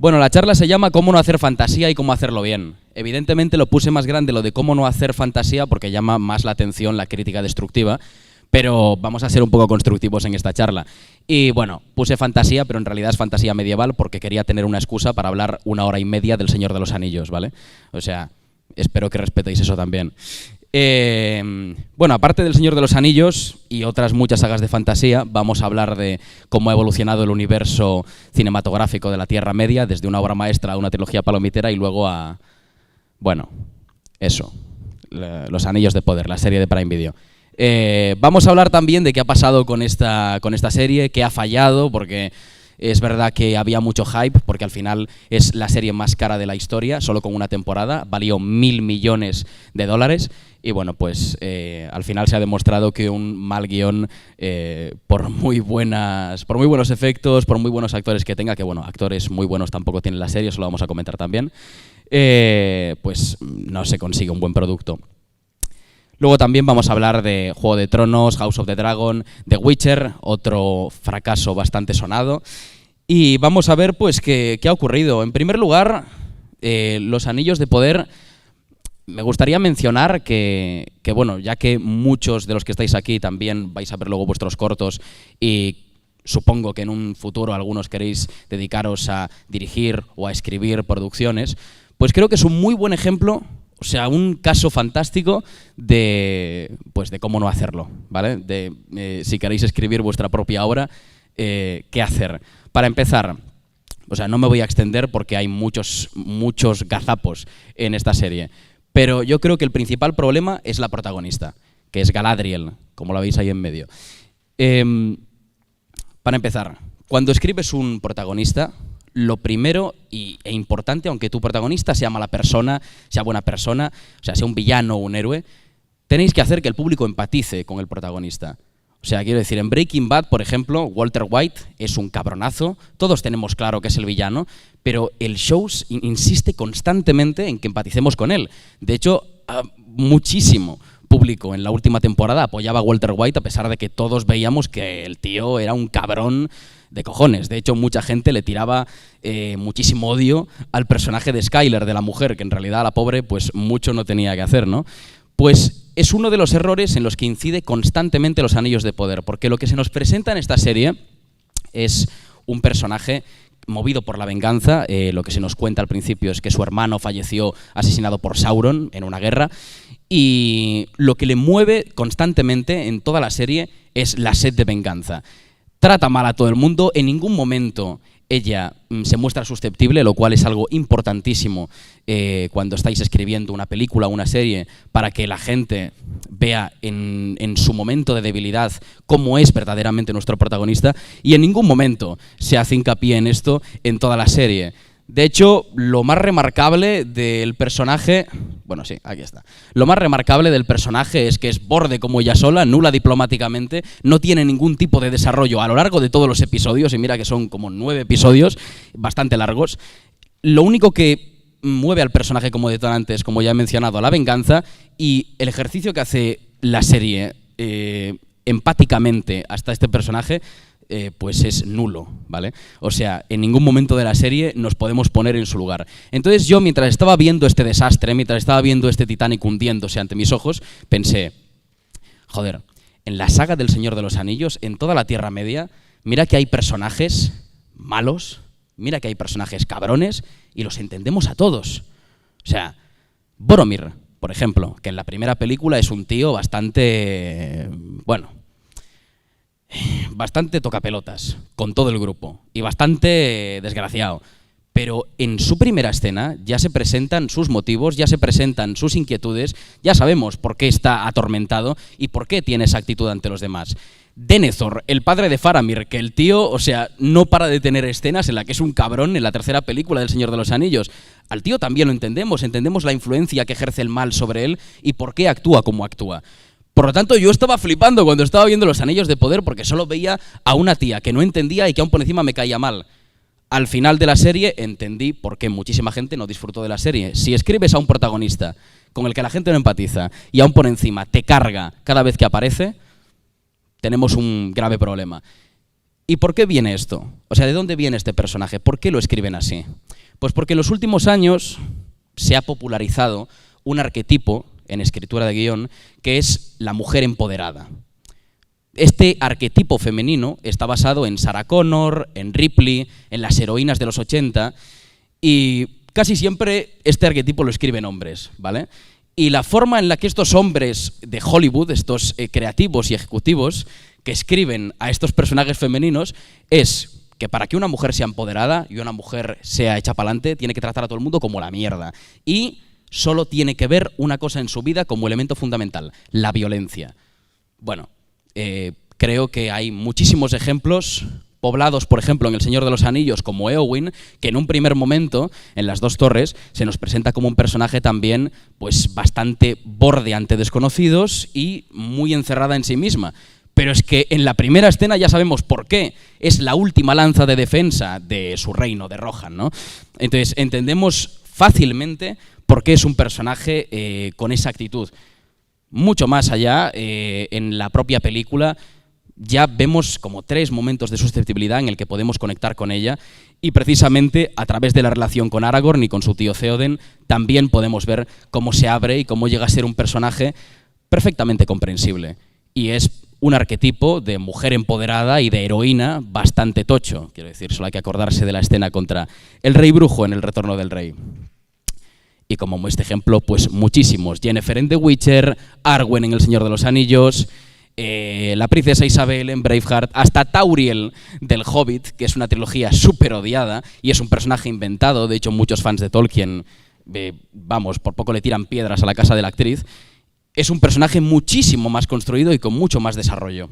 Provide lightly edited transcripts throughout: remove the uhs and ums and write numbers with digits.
Bueno, la charla se llama Cómo no hacer fantasía y cómo hacerlo bien. Evidentemente lo puse más grande lo de cómo no hacer fantasía porque llama más la atención la crítica destructiva, pero vamos a ser un poco constructivos en esta charla. Y bueno, puse fantasía, pero en realidad es fantasía medieval porque quería tener una excusa para hablar 1 hora y media del Señor de los Anillos, ¿vale? O sea, espero que respetéis eso también. Bueno, aparte del Señor de los Anillos y otras muchas sagas de fantasía, vamos a hablar de cómo ha evolucionado el universo cinematográfico de la Tierra Media, desde una obra maestra a una trilogía palomitera y luego a, bueno, eso, Los Anillos de Poder, la serie de Prime Video. Vamos a hablar también de qué ha pasado con esta serie, qué ha fallado, porque es verdad que había mucho hype, porque al final es la serie más cara de la historia, solo con una temporada, valió $1.000 millones. Y bueno, pues al final se ha demostrado que un mal guión, por muy buenos efectos, por muy buenos actores que tenga, que bueno, actores muy buenos tampoco tiene la serie, eso lo vamos a comentar también, pues no se consigue un buen producto. Luego también vamos a hablar de Juego de Tronos, House of the Dragon, The Witcher, otro fracaso bastante sonado. Y vamos a ver pues qué ha ocurrido. En primer lugar, Los Anillos de Poder. Me gustaría mencionar que, bueno, ya que muchos de los que estáis aquí también vais a ver luego vuestros cortos y supongo que en un futuro algunos queréis dedicaros a dirigir o a escribir producciones, pues creo que es un muy buen ejemplo. O sea, un caso fantástico de cómo no hacerlo, ¿vale? Si queréis escribir vuestra propia obra, ¿qué hacer? Para empezar, o sea, no me voy a extender porque hay muchos gazapos en esta serie, pero yo creo que el principal problema es la protagonista, que es Galadriel, como la veis ahí en medio. Para empezar, cuando escribes un protagonista, lo primero e importante, aunque tu protagonista sea mala persona, sea buena persona, o sea, sea un villano o un héroe, tenéis que hacer que el público empatice con el protagonista. O sea, quiero decir, en Breaking Bad, por ejemplo, Walter White es un cabronazo, todos tenemos claro que es el villano, pero el show insiste constantemente en que empaticemos con él. De hecho, muchísimo público en la última temporada apoyaba a Walter White a pesar de que todos veíamos que el tío era un cabrón de cojones. De hecho, mucha gente le tiraba muchísimo odio al personaje de Skyler, de la mujer, que en realidad a la pobre pues mucho no tenía que hacer, ¿no? Pues es uno de los errores en los que incide constantemente Los Anillos de Poder, porque lo que se nos presenta en esta serie es un personaje movido por la venganza. Lo que se nos cuenta al principio es que su hermano falleció asesinado por Sauron en una guerra, y lo que le mueve constantemente en toda la serie es la sed de venganza. Trata mal a todo el mundo, en ningún momento ella se muestra susceptible, lo cual es algo importantísimo cuando estáis escribiendo una película o una serie, para que la gente vea en su momento de debilidad cómo es verdaderamente nuestro protagonista, y en ningún momento se hace hincapié en esto en toda la serie. De hecho, lo más remarcable del personaje... Bueno, sí, aquí está. Lo más remarcable del personaje es que es borde como ella sola, nula diplomáticamente, no tiene ningún tipo de desarrollo a lo largo de todos los episodios, y mira que son como 9 episodios, bastante largos. Lo único que mueve al personaje como detonante es, como ya he mencionado, la venganza, y el ejercicio que hace la serie empáticamente hasta este personaje pues es nulo, ¿vale? O sea, en ningún momento de la serie nos podemos poner en su lugar. Entonces yo, mientras estaba viendo este desastre, mientras estaba viendo este Titanic hundiéndose ante mis ojos, pensé, joder, en la saga del Señor de los Anillos, en toda la Tierra Media, mira que hay personajes malos, mira que hay personajes cabrones, y los entendemos a todos. O sea, Boromir, por ejemplo, que en la primera película es un tío bastante, bastante tocapelotas con todo el grupo y bastante desgraciado, pero en su primera escena ya se presentan sus motivos, ya se presentan sus inquietudes, ya sabemos por qué está atormentado y por qué tiene esa actitud ante los demás. Denethor, el padre de Faramir, que el tío, o sea, no para de tener escenas en la que es un cabrón en la tercera película del Señor de los Anillos. Al tío también lo entendemos la influencia que ejerce el mal sobre él y por qué actúa como actúa. Por lo tanto, yo estaba flipando cuando estaba viendo Los Anillos de Poder porque solo veía a una tía que no entendía y que aún por encima me caía mal. Al final de la serie entendí por qué muchísima gente no disfrutó de la serie. Si escribes a un protagonista con el que la gente no empatiza y aún por encima te carga cada vez que aparece, tenemos un grave problema. ¿Y por qué viene esto? O sea, ¿de dónde viene este personaje? ¿Por qué lo escriben así? Pues porque en los últimos años se ha popularizado un arquetipo en escritura de guión que es la mujer empoderada. Este arquetipo femenino está basado en Sarah Connor, en Ripley, en las heroínas de los 80, y casi siempre este arquetipo lo escriben hombres, ¿vale? Y la forma en la que estos hombres de Hollywood, estos creativos y ejecutivos que escriben a estos personajes femeninos, es que para que una mujer sea empoderada y una mujer sea hecha pa'lante, tiene que tratar a todo el mundo como la mierda. Y solo tiene que ver una cosa en su vida como elemento fundamental: la violencia. Bueno, creo que hay muchísimos ejemplos poblados, por ejemplo, en El Señor de los Anillos, como Éowyn, que en un primer momento, en Las Dos Torres, se nos presenta como un personaje también pues bastante borde ante desconocidos y muy encerrada en sí misma. Pero es que en la primera escena ya sabemos por qué. Es la última lanza de defensa de su reino, de Rohan, ¿no? Entonces entendemos fácilmente por qué es un personaje con esa actitud. Mucho más allá, en la propia película ya vemos como 3 momentos de susceptibilidad en el que podemos conectar con ella, y precisamente a través de la relación con Aragorn y con su tío Theoden también podemos ver cómo se abre y cómo llega a ser un personaje perfectamente comprensible. Y es un arquetipo de mujer empoderada y de heroína bastante tocho. Quiero decir, solo hay que acordarse de la escena contra el Rey Brujo en El Retorno del Rey. Y como este ejemplo, pues muchísimos. Yennefer en The Witcher, Arwen en El Señor de los Anillos, la princesa Isabel en Braveheart, hasta Tauriel del Hobbit, que es una trilogía súper odiada y es un personaje inventado. De hecho, muchos fans de Tolkien, vamos, por poco le tiran piedras a la casa de la actriz. Es un personaje muchísimo más construido y con mucho más desarrollo.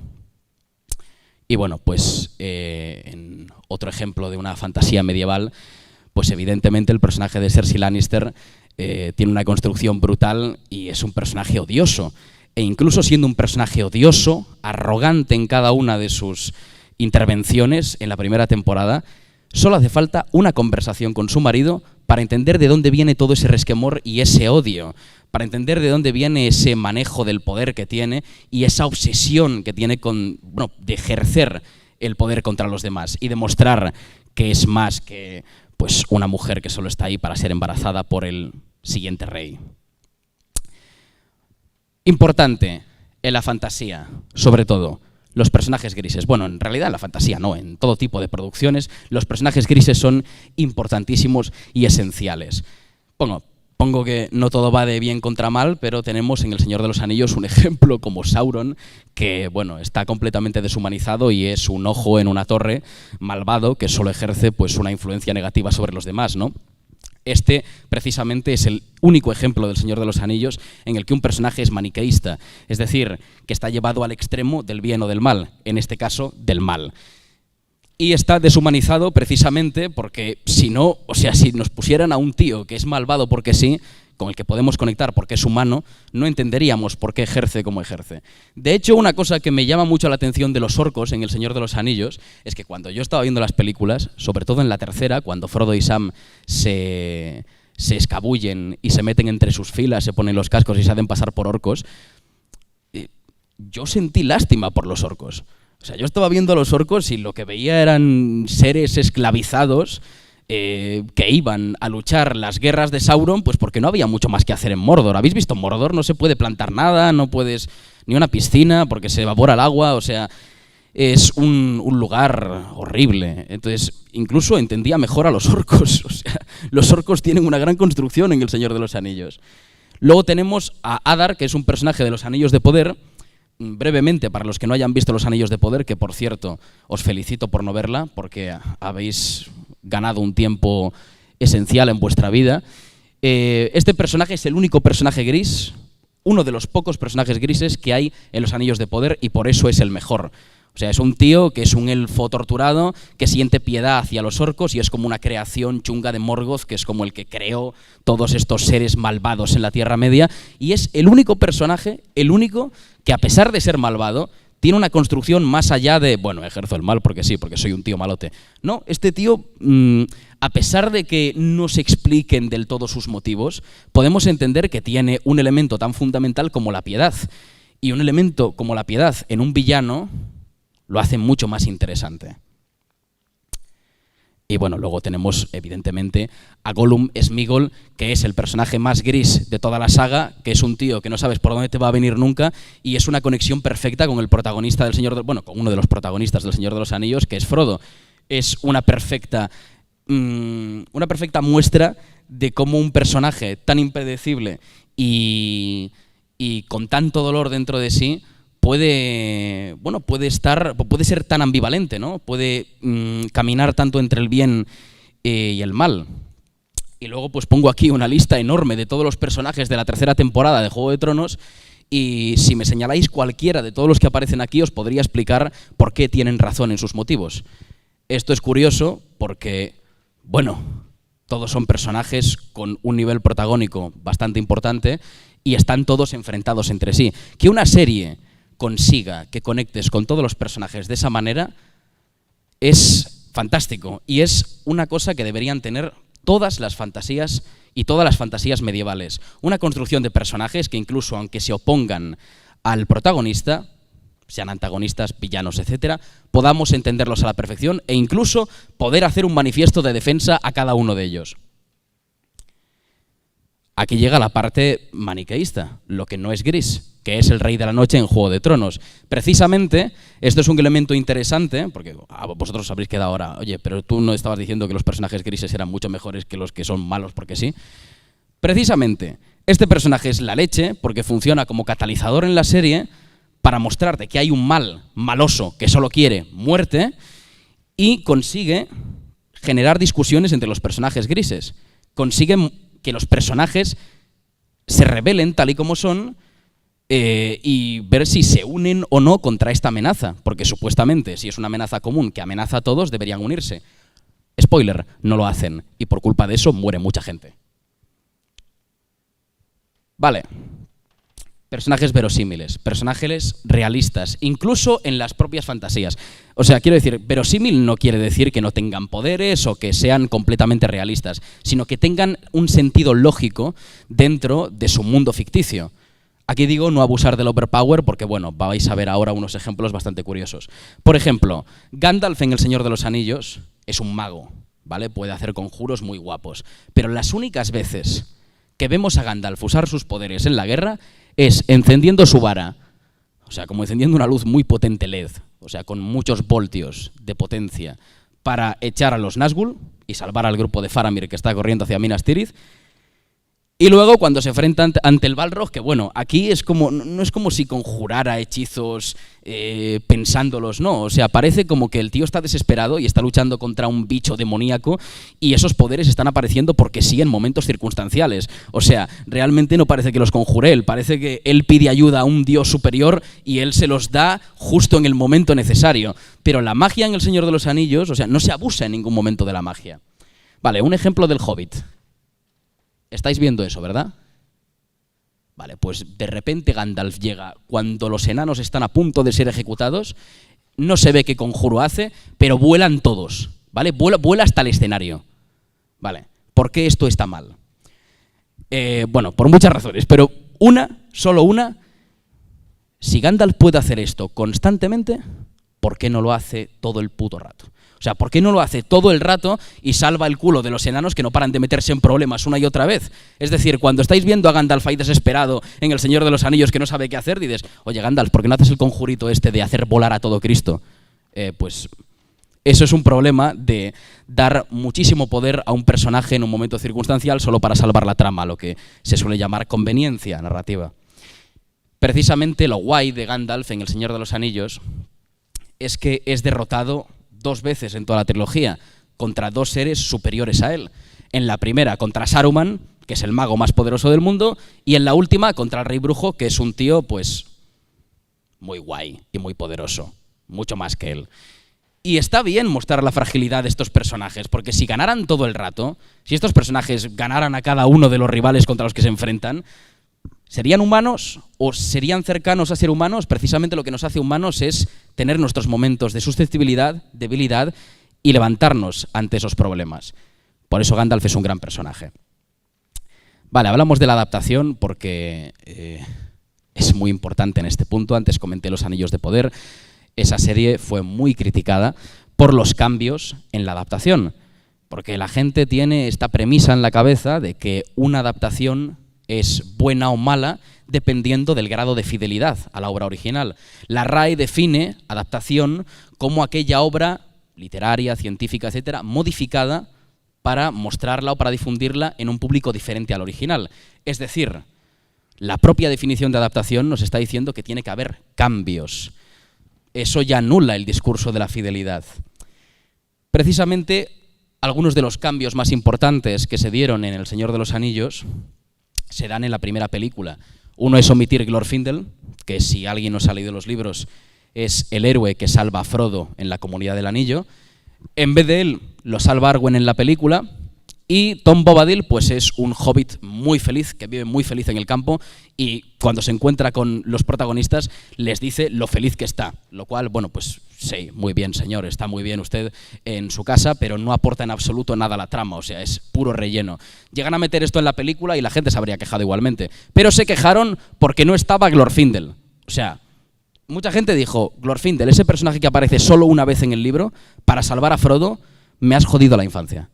Y bueno, pues en otro ejemplo de una fantasía medieval, pues evidentemente el personaje de Cersei Lannister tiene una construcción brutal y es un personaje odioso. E incluso siendo un personaje odioso, arrogante en cada una de sus intervenciones en la primera temporada, solo hace falta una conversación con su marido para entender de dónde viene todo ese resquemor y ese odio, para entender de dónde viene ese manejo del poder que tiene y esa obsesión que tiene de ejercer el poder contra los demás y demostrar que es más que pues, una mujer que solo está ahí para ser embarazada por el siguiente rey. Importante en la fantasía, sobre todo, los personajes grises. Bueno, en realidad en la fantasía no, en todo tipo de producciones, los personajes grises son importantísimos y esenciales. Bueno, pongo que no todo va de bien contra mal, pero tenemos en El Señor de los Anillos un ejemplo como Sauron, que bueno, está completamente deshumanizado y es un ojo en una torre malvado que solo ejerce pues, una influencia negativa sobre los demás, ¿no? Este, precisamente, es el único ejemplo del Señor de los Anillos en el que un personaje es maniqueísta, es decir, que está llevado al extremo del bien o del mal, en este caso, del mal. Y está deshumanizado precisamente porque si no, o sea, si nos pusieran a un tío que es malvado porque sí, con el que podemos conectar porque es humano, no entenderíamos por qué ejerce como ejerce. De hecho, una cosa que me llama mucho la atención de los orcos en El Señor de los Anillos es que cuando yo estaba viendo las películas, sobre todo en la tercera, cuando Frodo y Sam se escabullen y se meten entre sus filas, se ponen los cascos y se hacen pasar por orcos, yo sentí lástima por los orcos. O sea, yo estaba viendo a los orcos y lo que veía eran seres esclavizados que iban a luchar las guerras de Sauron, pues porque no había mucho más que hacer en Mordor. ¿Habéis visto Mordor? No se puede plantar nada, no puedes ni una piscina porque se evapora el agua, o sea, es un lugar horrible. Entonces, incluso entendía mejor a los orcos. O sea, los orcos tienen una gran construcción en El Señor de los Anillos. Luego tenemos a Adar, que es un personaje de los Anillos de Poder. Brevemente, para los que no hayan visto Los Anillos de Poder, que por cierto, os felicito por no verla, porque habéis ganado un tiempo esencial en vuestra vida. Este personaje es el único personaje gris, uno de los pocos personajes grises que hay en Los Anillos de Poder, y por eso es el mejor. O sea, es un tío que es un elfo torturado, que siente piedad hacia los orcos y es como una creación chunga de Morgoth, que es como el que creó todos estos seres malvados en la Tierra Media, y es el único personaje, el único que a pesar de ser malvado, tiene una construcción más allá de, bueno, ejerzo el mal porque sí, porque soy un tío malote. No, este tío, a pesar de que no se expliquen del todo sus motivos, podemos entender que tiene un elemento tan fundamental como la piedad. Y un elemento como la piedad en un villano lo hace mucho más interesante. Y bueno, luego tenemos, evidentemente, a Gollum Sméagol, que es el personaje más gris de toda la saga, que es un tío que no sabes por dónde te va a venir nunca, y es una conexión perfecta con el protagonista del con uno de los protagonistas del Señor de los Anillos, que es Frodo. Es una perfecta muestra de cómo un personaje tan impredecible y con tanto dolor dentro de sí puede ser tan ambivalente, ¿no? Puede caminar tanto entre el bien y el mal. Y luego pues pongo aquí una lista enorme de todos los personajes de la tercera temporada de Juego de Tronos, y si me señaláis cualquiera de todos los que aparecen aquí os podría explicar por qué tienen razón en sus motivos. Esto es curioso porque, bueno, todos son personajes con un nivel protagónico bastante importante y están todos enfrentados entre sí. Que una serie consiga que conectes con todos los personajes de esa manera es fantástico, y es una cosa que deberían tener todas las fantasías y todas las fantasías medievales. Una construcción de personajes que incluso aunque se opongan al protagonista, sean antagonistas, villanos, etcétera, podamos entenderlos a la perfección e incluso poder hacer un manifiesto de defensa a cada uno de ellos. Aquí llega la parte maniqueísta, lo que no es gris, que es el Rey de la Noche en Juego de Tronos. Precisamente, esto es un elemento interesante, porque vosotros os habréis quedado ahora, oye, pero tú no estabas diciendo que los personajes grises eran mucho mejores que los que son malos porque sí. Precisamente, este personaje es la leche porque funciona como catalizador en la serie para mostrarte que hay un mal maloso que solo quiere muerte y consigue generar discusiones entre los personajes grises. Consigue que los personajes se rebelen tal y como son y ver si se unen o no contra esta amenaza, porque supuestamente si es una amenaza común que amenaza a todos deberían unirse. Spoiler, no lo hacen y por culpa de eso muere mucha gente. Vale. Personajes verosímiles, personajes realistas, incluso en las propias fantasías. O sea, quiero decir, verosímil no quiere decir que no tengan poderes o que sean completamente realistas, sino que tengan un sentido lógico dentro de su mundo ficticio. Aquí digo no abusar del overpower porque, bueno, vais a ver ahora unos ejemplos bastante curiosos. Por ejemplo, Gandalf en El Señor de los Anillos es un mago, ¿vale? Puede hacer conjuros muy guapos, pero las únicas veces que vemos a Gandalf usar sus poderes en la guerra es encendiendo su vara, o sea, como encendiendo una luz muy potente LED, o sea, con muchos voltios de potencia, para echar a los Nazgûl y salvar al grupo de Faramir que está corriendo hacia Minas Tirith. Y luego cuando se enfrentan ante el Balrog, que bueno, aquí es como, no es como si conjurara hechizos pensándolos, no. O sea, parece como que el tío está desesperado y está luchando contra un bicho demoníaco y esos poderes están apareciendo porque sí en momentos circunstanciales. O sea, realmente no parece que los conjure él, parece que él pide ayuda a un dios superior y él se los da justo en el momento necesario. Pero la magia en El Señor de los Anillos, o sea, no se abusa en ningún momento de la magia. Vale, un ejemplo del Hobbit. ¿Estáis viendo eso, verdad? Vale, pues de repente Gandalf llega cuando los enanos están a punto de ser ejecutados, no se ve qué conjuro hace, pero vuelan todos, ¿vale? Vuela hasta el escenario. Vale, ¿por qué esto está mal? Bueno, por muchas razones, pero solo una, si Gandalf puede hacer esto constantemente, ¿por qué no lo hace todo el puto rato? O sea, ¿por qué no lo hace todo el rato y salva el culo de los enanos que no paran de meterse en problemas una y otra vez? Es decir, cuando estáis viendo a Gandalf ahí desesperado en El Señor de los Anillos que no sabe qué hacer, dices, oye Gandalf, ¿por qué no haces el conjurito este de hacer volar a todo Cristo? Pues eso es un problema de dar muchísimo poder a un personaje en un momento circunstancial solo para salvar la trama, lo que se suele llamar conveniencia narrativa. Precisamente lo guay de Gandalf en El Señor de los Anillos es que es derrotado 2 veces en toda la trilogía contra 2 seres superiores a él. En la primera contra Saruman, que es el mago más poderoso del mundo, y en la última contra el Rey Brujo, que es un tío pues muy guay y muy poderoso, mucho más que él. Y está bien mostrar la fragilidad de estos personajes, porque si ganaran todo el rato, si estos personajes ganaran a cada uno de los rivales contra los que se enfrentan, ¿serían humanos o serían cercanos a ser humanos? Precisamente lo que nos hace humanos es tener nuestros momentos de susceptibilidad, debilidad y levantarnos ante esos problemas. Por eso Gandalf es un gran personaje. Vale, hablamos de la adaptación porque es muy importante en este punto. Antes comenté Los Anillos de Poder. Esa serie fue muy criticada por los cambios en la adaptación. Porque la gente tiene esta premisa en la cabeza de que una adaptación es buena o mala dependiendo del grado de fidelidad a la obra original. La RAE define adaptación como aquella obra literaria, científica, etcétera, modificada para mostrarla o para difundirla en un público diferente al original. Es decir, la propia definición de adaptación nos está diciendo que tiene que haber cambios. Eso ya anula el discurso de la fidelidad. Precisamente, algunos de los cambios más importantes que se dieron en El Señor de los Anillos se dan en la primera película. Uno es omitir Glorfindel, que si alguien nos ha leído los libros es el héroe que salva a Frodo en la Comunidad del Anillo. En vez de él, lo salva Arwen en la película. Y Tom Bobadil pues es un hobbit muy feliz, que vive muy feliz en el campo, y cuando se encuentra con los protagonistas les dice lo feliz que está. Lo cual, bueno, pues sí, muy bien, señor, está muy bien usted en su casa, pero no aporta en absoluto nada a la trama, o sea, es puro relleno. Llegan a meter esto en la película y la gente se habría quejado igualmente. Pero se quejaron porque no estaba Glorfindel. O sea, mucha gente dijo, Glorfindel, ese personaje que aparece solo una vez en el libro, para salvar a Frodo, me has jodido la infancia.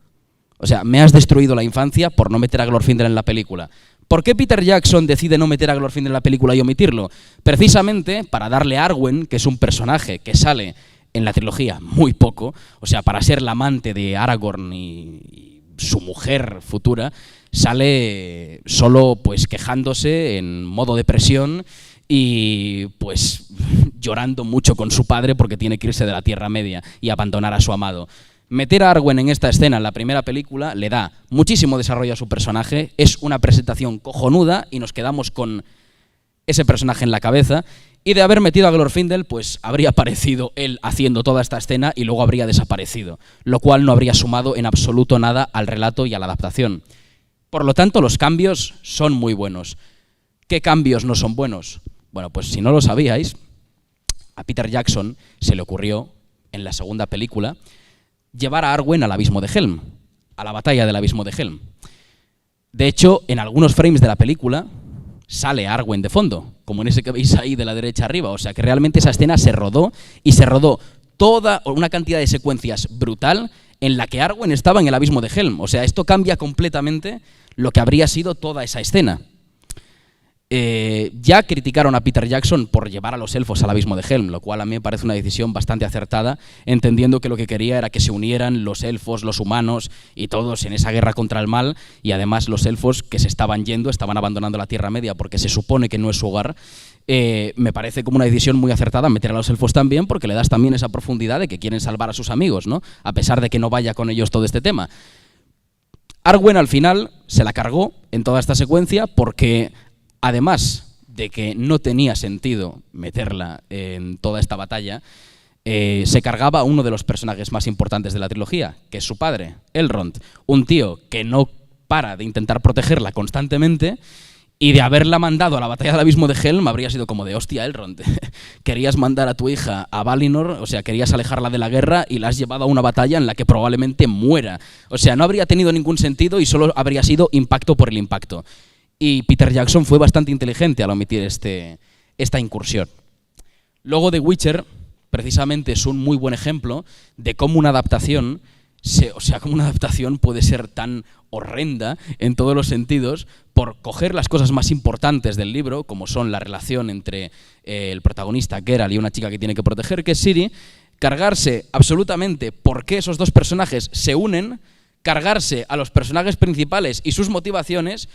O sea, me has destruido la infancia por no meter a Glorfindel en la película. ¿Por qué Peter Jackson decide no meter a Glorfindel en la película y omitirlo? Precisamente para darle a Arwen, que es un personaje que sale en la trilogía muy poco, o sea, para ser la amante de Aragorn y su mujer futura, sale solo pues quejándose en modo depresión y pues llorando mucho con su padre porque tiene que irse de la Tierra Media y abandonar a su amado. Meter a Arwen en esta escena en la primera película le da muchísimo desarrollo a su personaje, es una presentación cojonuda y nos quedamos con ese personaje en la cabeza, y de haber metido a Glorfindel pues habría aparecido él haciendo toda esta escena y luego habría desaparecido, lo cual no habría sumado en absoluto nada al relato y a la adaptación. Por lo tanto, los cambios son muy buenos. ¿Qué cambios no son buenos? Bueno, pues si no lo sabíais, a Peter Jackson se le ocurrió en la segunda película llevar a Arwen al abismo de Helm, a la batalla del abismo de Helm. De hecho, en algunos frames de la película sale Arwen de fondo, como en ese que veis ahí de la derecha arriba. O sea que realmente esa escena se rodó, y se rodó toda una cantidad de secuencias brutal en la que Arwen estaba en el abismo de Helm. O sea, esto cambia completamente lo que habría sido toda esa escena. Ya criticaron a Peter Jackson por llevar a los elfos al abismo de Helm, lo cual a mí me parece una decisión bastante acertada, entendiendo que lo que quería era que se unieran los elfos, los humanos y todos en esa guerra contra el mal, y además los elfos que se estaban yendo, estaban abandonando la Tierra Media porque se supone que no es su hogar. Me parece como una decisión muy acertada meter a los elfos también, porque le das también esa profundidad de que quieren salvar a sus amigos, ¿no? A pesar de que no vaya con ellos todo este tema. Arwen al final se la cargó en toda esta secuencia porque, además de que no tenía sentido meterla en toda esta batalla, se cargaba a uno de los personajes más importantes de la trilogía, que es su padre, Elrond, un tío que no para de intentar protegerla constantemente, y de haberla mandado a la batalla del abismo de Helm habría sido como de, hostia, Elrond, querías mandar a tu hija a Valinor, o sea, querías alejarla de la guerra y la has llevado a una batalla en la que probablemente muera. O sea, no habría tenido ningún sentido y solo habría sido impacto por el impacto. Y Peter Jackson fue bastante inteligente al omitir esta incursión. Luego The Witcher, precisamente, es un muy buen ejemplo de cómo una adaptación, cómo una adaptación puede ser tan horrenda en todos los sentidos por coger las cosas más importantes del libro, como son la relación entre el protagonista Geralt y una chica que tiene que proteger, que es Ciri, cargarse absolutamente por qué esos dos personajes se unen, cargarse a los personajes principales y sus motivaciones,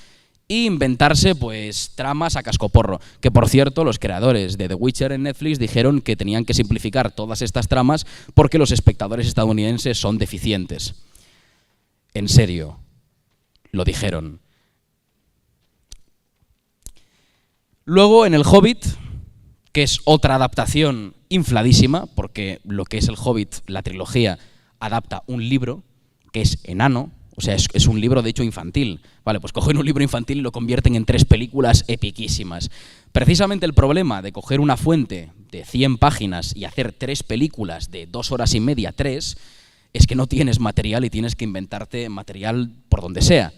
e inventarse pues tramas a cascoporro, que por cierto los creadores de The Witcher en Netflix dijeron que tenían que simplificar todas estas tramas porque los espectadores estadounidenses son deficientes. En serio, lo dijeron. Luego en El Hobbit, que es otra adaptación infladísima, porque lo que es El Hobbit, la trilogía, adapta un libro que es enano. O sea, es un libro de hecho infantil. Vale, pues cogen un libro infantil y lo convierten en 3 películas epiquísimas. Precisamente el problema de coger una fuente de 100 páginas y hacer 3 películas de 2 horas y media, 3, es que no tienes material y tienes que inventarte material por donde sea.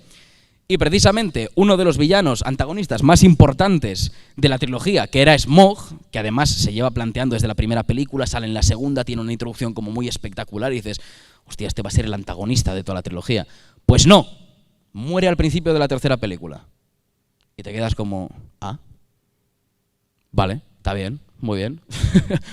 Y precisamente uno de los villanos antagonistas más importantes de la trilogía, que era Smaug, que además se lleva planteando desde la primera película, sale en la segunda, tiene una introducción como muy espectacular y dices, hostia, este va a ser el antagonista de toda la trilogía. Pues no, muere al principio de la tercera película. Y te quedas como, ah, vale, está bien, muy bien.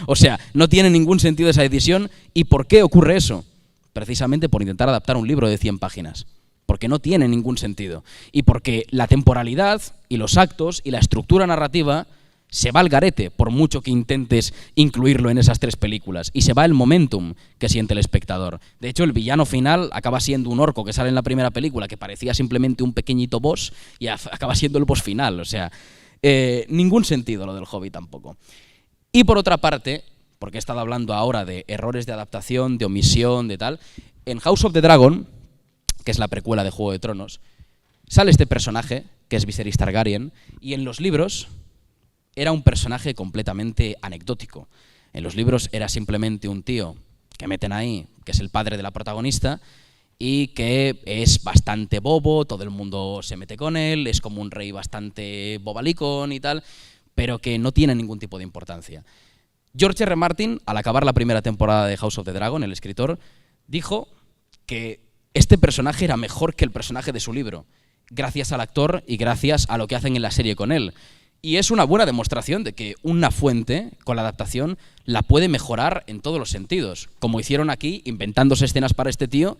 O sea, no tiene ningún sentido esa decisión. ¿Y por qué ocurre eso? Precisamente por intentar adaptar un libro de 100 páginas. Porque no tiene ningún sentido. Y porque la temporalidad y los actos y la estructura narrativa se va al garete por mucho que intentes incluirlo en esas 3 películas. Y se va el momentum que siente el espectador. De hecho, el villano final acaba siendo un orco que sale en la primera película, que parecía simplemente un pequeñito boss, y acaba siendo el boss final. O sea, ningún sentido lo del Hobbit tampoco. Y por otra parte, porque he estado hablando ahora de errores de adaptación, de omisión, de tal, en House of the Dragon, que es la precuela de Juego de Tronos, sale este personaje, que es Viserys Targaryen, y en los libros era un personaje completamente anecdótico. En los libros era simplemente un tío que meten ahí, que es el padre de la protagonista, y que es bastante bobo, todo el mundo se mete con él, es como un rey bastante bobalicón y tal, pero que no tiene ningún tipo de importancia. George R. Martin, al acabar la primera temporada de House of the Dragon, el escritor, dijo que este personaje era mejor que el personaje de su libro, gracias al actor y gracias a lo que hacen en la serie con él. Y es una buena demostración de que una fuente, con la adaptación, la puede mejorar en todos los sentidos, como hicieron aquí, inventándose escenas para este tío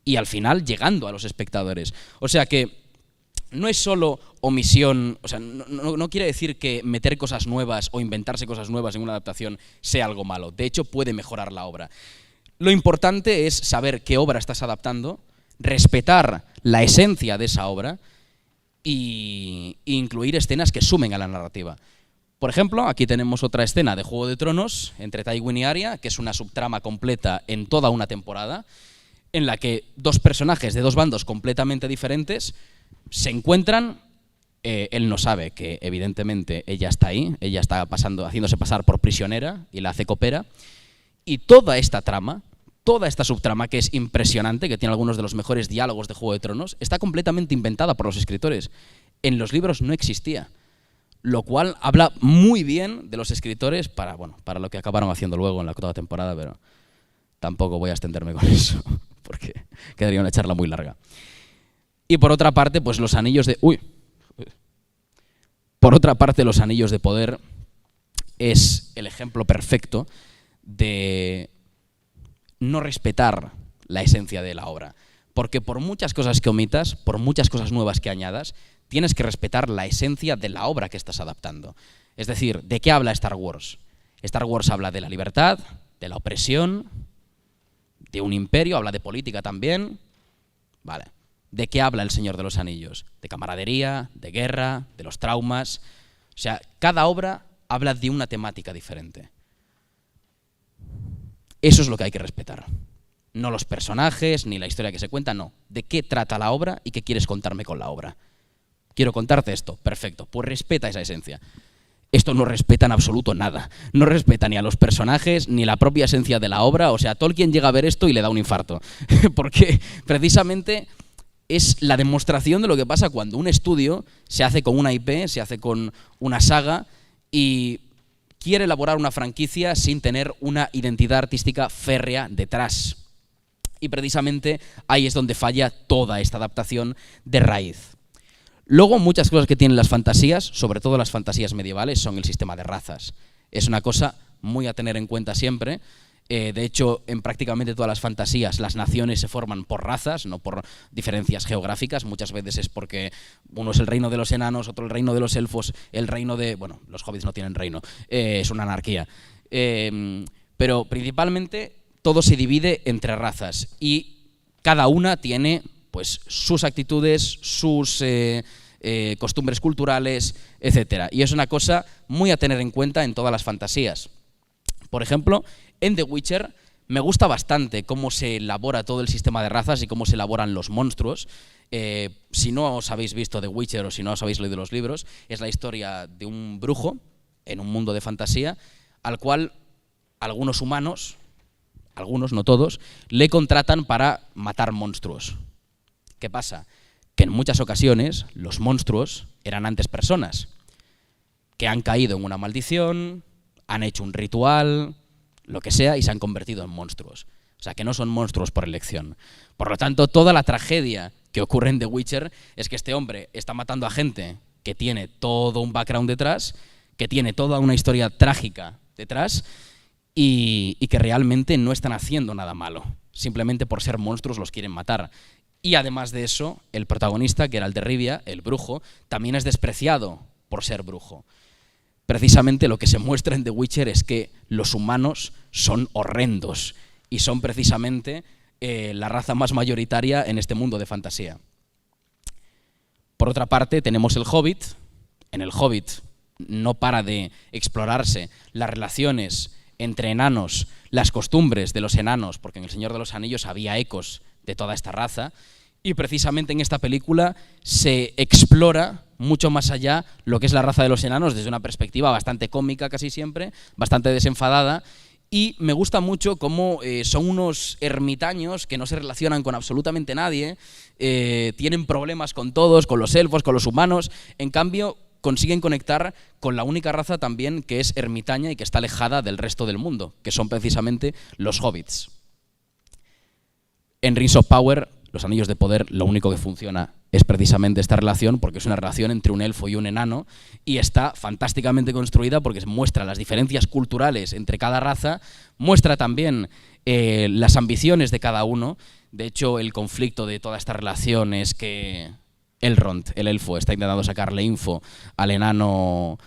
y al final llegando a los espectadores. O sea que no es solo omisión, o sea, no quiere decir que meter cosas nuevas o inventarse cosas nuevas en una adaptación sea algo malo. De hecho, puede mejorar la obra. Lo importante es saber qué obra estás adaptando, respetar la esencia de esa obra e incluir escenas que sumen a la narrativa. Por ejemplo, aquí tenemos otra escena de Juego de Tronos entre Tywin y Arya, que es una subtrama completa en toda una temporada, en la que 2 personajes de 2 bandos completamente diferentes se encuentran. Él no sabe que evidentemente ella está ahí, ella está haciéndose pasar por prisionera y la hace copera. Y toda esta trama, toda esta subtrama, que es impresionante, que tiene algunos de los mejores diálogos de Juego de Tronos, está completamente inventada por los escritores. En los libros no existía. Lo cual habla muy bien de los escritores para lo que acabaron haciendo luego en la octava temporada, pero tampoco voy a extenderme con eso, porque quedaría una charla muy larga. Y por otra parte, pues los anillos de... Por otra parte, los anillos de poder es el ejemplo perfecto de no respetar la esencia de la obra. Porque por muchas cosas que omitas, por muchas cosas nuevas que añadas, tienes que respetar la esencia de la obra que estás adaptando. Es decir, ¿de qué habla Star Wars? Star Wars habla de la libertad, de la opresión, de un imperio, habla de política también. Vale. ¿De qué habla El Señor de los Anillos? De camaradería, de guerra, de los traumas. O sea, cada obra habla de una temática diferente. Eso es lo que hay que respetar. No los personajes, ni la historia que se cuenta, no. ¿De qué trata la obra y qué quieres contarme con la obra? Quiero contarte esto, perfecto, pues respeta esa esencia. Esto no respeta en absoluto nada. No respeta ni a los personajes, ni la propia esencia de la obra. O sea, Tolkien llega a ver esto y le da un infarto. Porque precisamente es la demostración de lo que pasa cuando un estudio se hace con una IP, se hace con una saga y quiere elaborar una franquicia sin tener una identidad artística férrea detrás. Y precisamente ahí es donde falla toda esta adaptación de raíz. Luego, muchas cosas que tienen las fantasías, sobre todo las fantasías medievales, son el sistema de razas. Es una cosa muy a tener en cuenta siempre. De hecho, en prácticamente todas las fantasías, las naciones se forman por razas, no por diferencias geográficas. Muchas veces es porque uno es el reino de los enanos, otro el reino de los elfos, el reino de... Bueno, los hobbits no tienen reino, es una anarquía. Pero principalmente todo se divide entre razas y cada una tiene pues sus actitudes, sus costumbres culturales, etc. Y es una cosa muy a tener en cuenta en todas las fantasías. Por ejemplo, en The Witcher me gusta bastante cómo se elabora todo el sistema de razas y cómo se elaboran los monstruos. Si no os habéis visto The Witcher o si no os habéis leído los libros, es la historia de un brujo en un mundo de fantasía al cual algunos humanos, algunos, no todos, le contratan para matar monstruos. ¿Qué pasa? que en muchas ocasiones los monstruos eran antes personas, que han caído en una maldición, han hecho un ritual, lo que sea, y se han convertido en monstruos. O sea, que no son monstruos por elección. Por lo tanto, toda la tragedia que ocurre en The Witcher es que este hombre está matando a gente que tiene todo un background detrás, que tiene toda una historia trágica detrás y que realmente no están haciendo nada malo. Simplemente por ser monstruos los quieren matar. Y además de eso, el protagonista, que era el de Rivia, el brujo, también es despreciado por ser brujo. Precisamente lo que se muestra en The Witcher es que los humanos son horrendos y son precisamente la raza más mayoritaria en este mundo de fantasía. Por otra parte, tenemos el Hobbit. En el Hobbit no para de explorarse las relaciones entre enanos, las costumbres de los enanos, porque en El Señor de los Anillos había ecos de toda esta raza, y precisamente en esta película se explora mucho más allá lo que es la raza de los enanos desde una perspectiva bastante cómica casi siempre, bastante desenfadada, y me gusta mucho cómo son unos ermitaños que no se relacionan con absolutamente nadie, tienen problemas con todos, con los elfos, con los humanos, en cambio consiguen conectar con la única raza también que es ermitaña y que está alejada del resto del mundo, que son precisamente los hobbits. En Rings of Power, los Anillos de Poder, lo único que funciona es precisamente esta relación, porque es una relación entre un elfo y un enano, y está fantásticamente construida porque muestra las diferencias culturales entre cada raza, muestra también las ambiciones de cada uno. De hecho, el conflicto de toda esta relación es que Elrond, el elfo, está intentando sacarle info al enano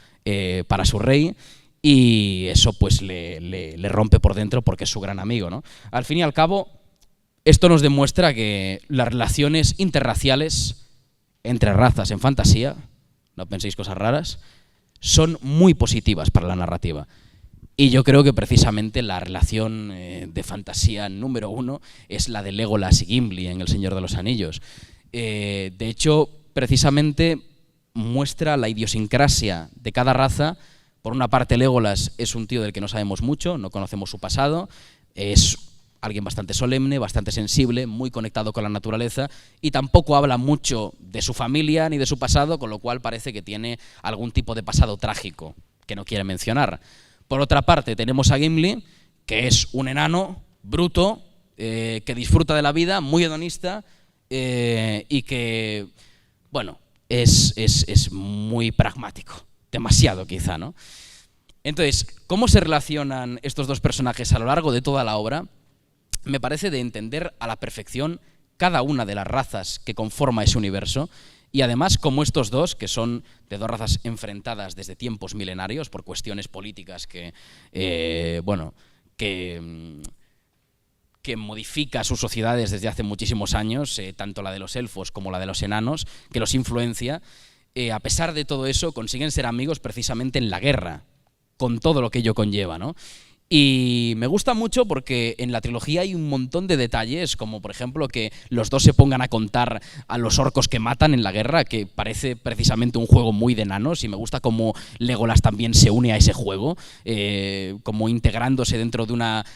para su rey, y eso pues le rompe por dentro porque es su gran amigo, ¿no? Al fin y al cabo, esto nos demuestra que las relaciones interraciales entre razas en fantasía, no penséis cosas raras, son muy positivas para la narrativa. Y yo creo que precisamente la relación de fantasía número 1 es la de Legolas y Gimli en El Señor de los Anillos. De hecho, precisamente muestra la idiosincrasia de cada raza. Por una parte, Legolas es un tío del que no sabemos mucho, no conocemos su pasado, es alguien bastante solemne, bastante sensible, muy conectado con la naturaleza, y tampoco habla mucho de su familia ni de su pasado, con lo cual parece que tiene algún tipo de pasado trágico que no quiere mencionar. Por otra parte, tenemos a Gimli, que es un enano bruto, que disfruta de la vida, muy hedonista, y que, bueno, es muy pragmático, demasiado quizá, ¿no? Entonces, ¿cómo se relacionan estos dos personajes a lo largo de toda la obra? Me parece de entender a la perfección cada una de las razas que conforma ese universo, y además como estos dos, que son de dos razas enfrentadas desde tiempos milenarios por cuestiones políticas que modifica sus sociedades desde hace muchísimos años, tanto la de los elfos como la de los enanos, que los influencia, a pesar de todo eso consiguen ser amigos precisamente en la guerra, con todo lo que ello conlleva, ¿no? Y me gusta mucho porque en la trilogía hay un montón de detalles, como por ejemplo que los dos se pongan a contar a los orcos que matan en la guerra, que parece precisamente un juego muy de enanos, y me gusta cómo Legolas también se une a ese juego, como integrándose dentro de una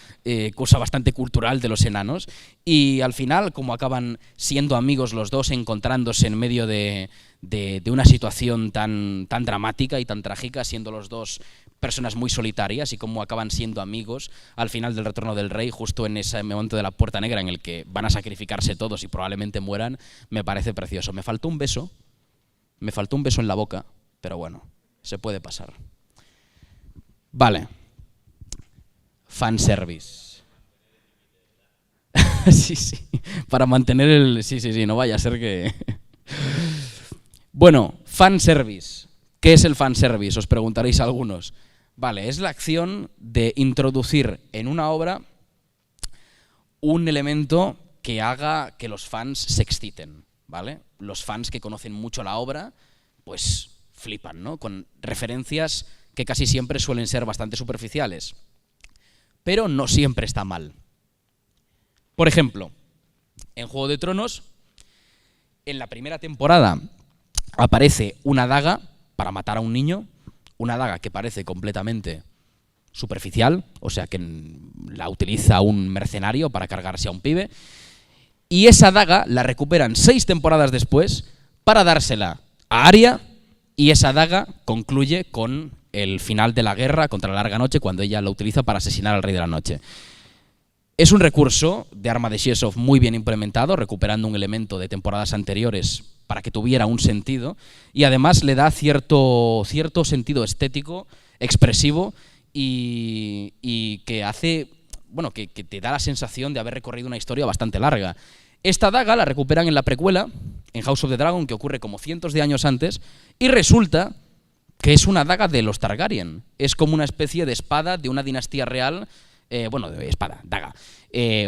cosa bastante cultural de los enanos, y al final como acaban siendo amigos los dos, encontrándose en medio de una situación tan dramática y tan trágica, siendo los dos personas muy solitarias, y cómo acaban siendo amigos al final del Retorno del Rey, justo en ese momento de la Puerta Negra en el que van a sacrificarse todos y probablemente mueran. Me parece precioso. Me faltó un beso en la boca, pero bueno, se puede pasar. Vale. Fanservice. Sí, para mantener el... Sí, no vaya a ser que... Bueno, fanservice. ¿Qué es el fanservice? Os preguntaréis algunos. Vale, es la acción de introducir en una obra un elemento que haga que los fans se exciten, ¿vale? Los fans que conocen mucho la obra, pues flipan, ¿no? Con referencias que casi siempre suelen ser bastante superficiales. Pero no siempre está mal. Por ejemplo, en Juego de Tronos, en la primera temporada aparece una daga para matar a un niño, una daga que parece completamente superficial, o sea que la utiliza un mercenario para cargarse a un pibe, Y esa daga la recuperan 6 temporadas después para dársela a Arya, y esa daga concluye con el final de la guerra contra la Larga Noche, cuando ella la utiliza para asesinar al Rey de la Noche. Es un recurso de arma de Shesov muy bien implementado, recuperando un elemento de temporadas anteriores para que tuviera un sentido, y además le da cierto sentido estético, expresivo, y que hace, bueno, que te da la sensación de haber recorrido una historia bastante larga. Esta daga la recuperan en la precuela, en House of the Dragon, que ocurre como cientos de años antes, y resulta que es una daga de los Targaryen. Es como una especie de espada de una dinastía real, daga.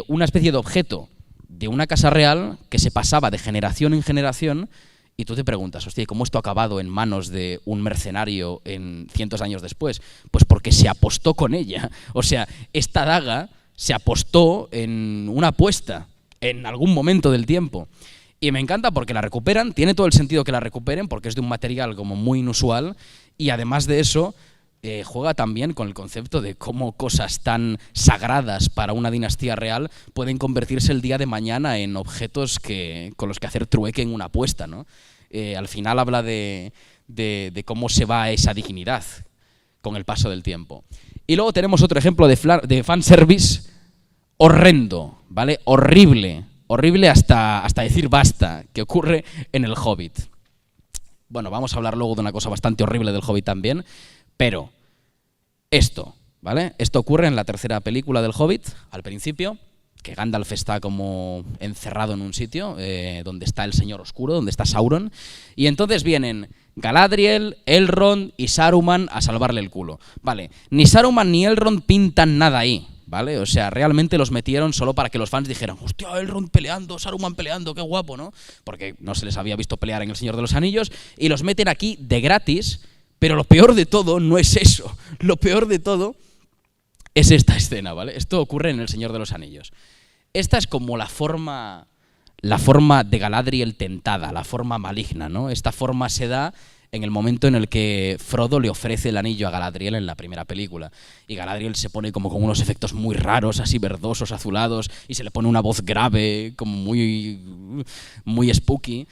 Una especie de objeto de una casa real que se pasaba de generación en generación, y tú te preguntas, hostia, ¿cómo esto ha acabado en manos de un mercenario en cientos de años después? Pues porque se apostó con ella. O sea, esta daga se apostó en una apuesta en algún momento del tiempo. Y me encanta porque la recuperan, tiene todo el sentido que la recuperen porque es de un material como muy inusual, y además de eso juega también con el concepto de cómo cosas tan sagradas para una dinastía real pueden convertirse el día de mañana en objetos con los que hacer trueque en una apuesta, ¿no? Al final habla de cómo se va esa dignidad con el paso del tiempo. Y luego tenemos otro ejemplo de fanservice horrendo, ¿vale? Horrible hasta decir basta, que ocurre en El Hobbit. Bueno, vamos a hablar luego de una cosa bastante horrible del Hobbit también, pero esto, ¿vale? Esto ocurre en la tercera película del Hobbit, al principio, que Gandalf está como encerrado en un sitio donde está el Señor Oscuro, donde está Sauron, y entonces vienen Galadriel, Elrond y Saruman a salvarle el culo. Vale, ni Saruman ni Elrond pintan nada ahí, ¿vale? O sea, realmente los metieron solo para que los fans dijeran, hostia, Elrond peleando, Saruman peleando, qué guapo, ¿no? Porque no se les había visto pelear en El Señor de los Anillos, y los meten aquí de gratis, pero lo peor de todo no es eso. Lo peor de todo es esta escena, ¿vale? Esto ocurre en El Señor de los Anillos. Esta es como la forma de Galadriel tentada, la forma maligna, ¿no? Esta forma se da en el momento en el que Frodo le ofrece el anillo a Galadriel en la primera película. Y Galadriel se pone como con unos efectos muy raros, así verdosos, azulados, y se le pone una voz grave, como muy spooky.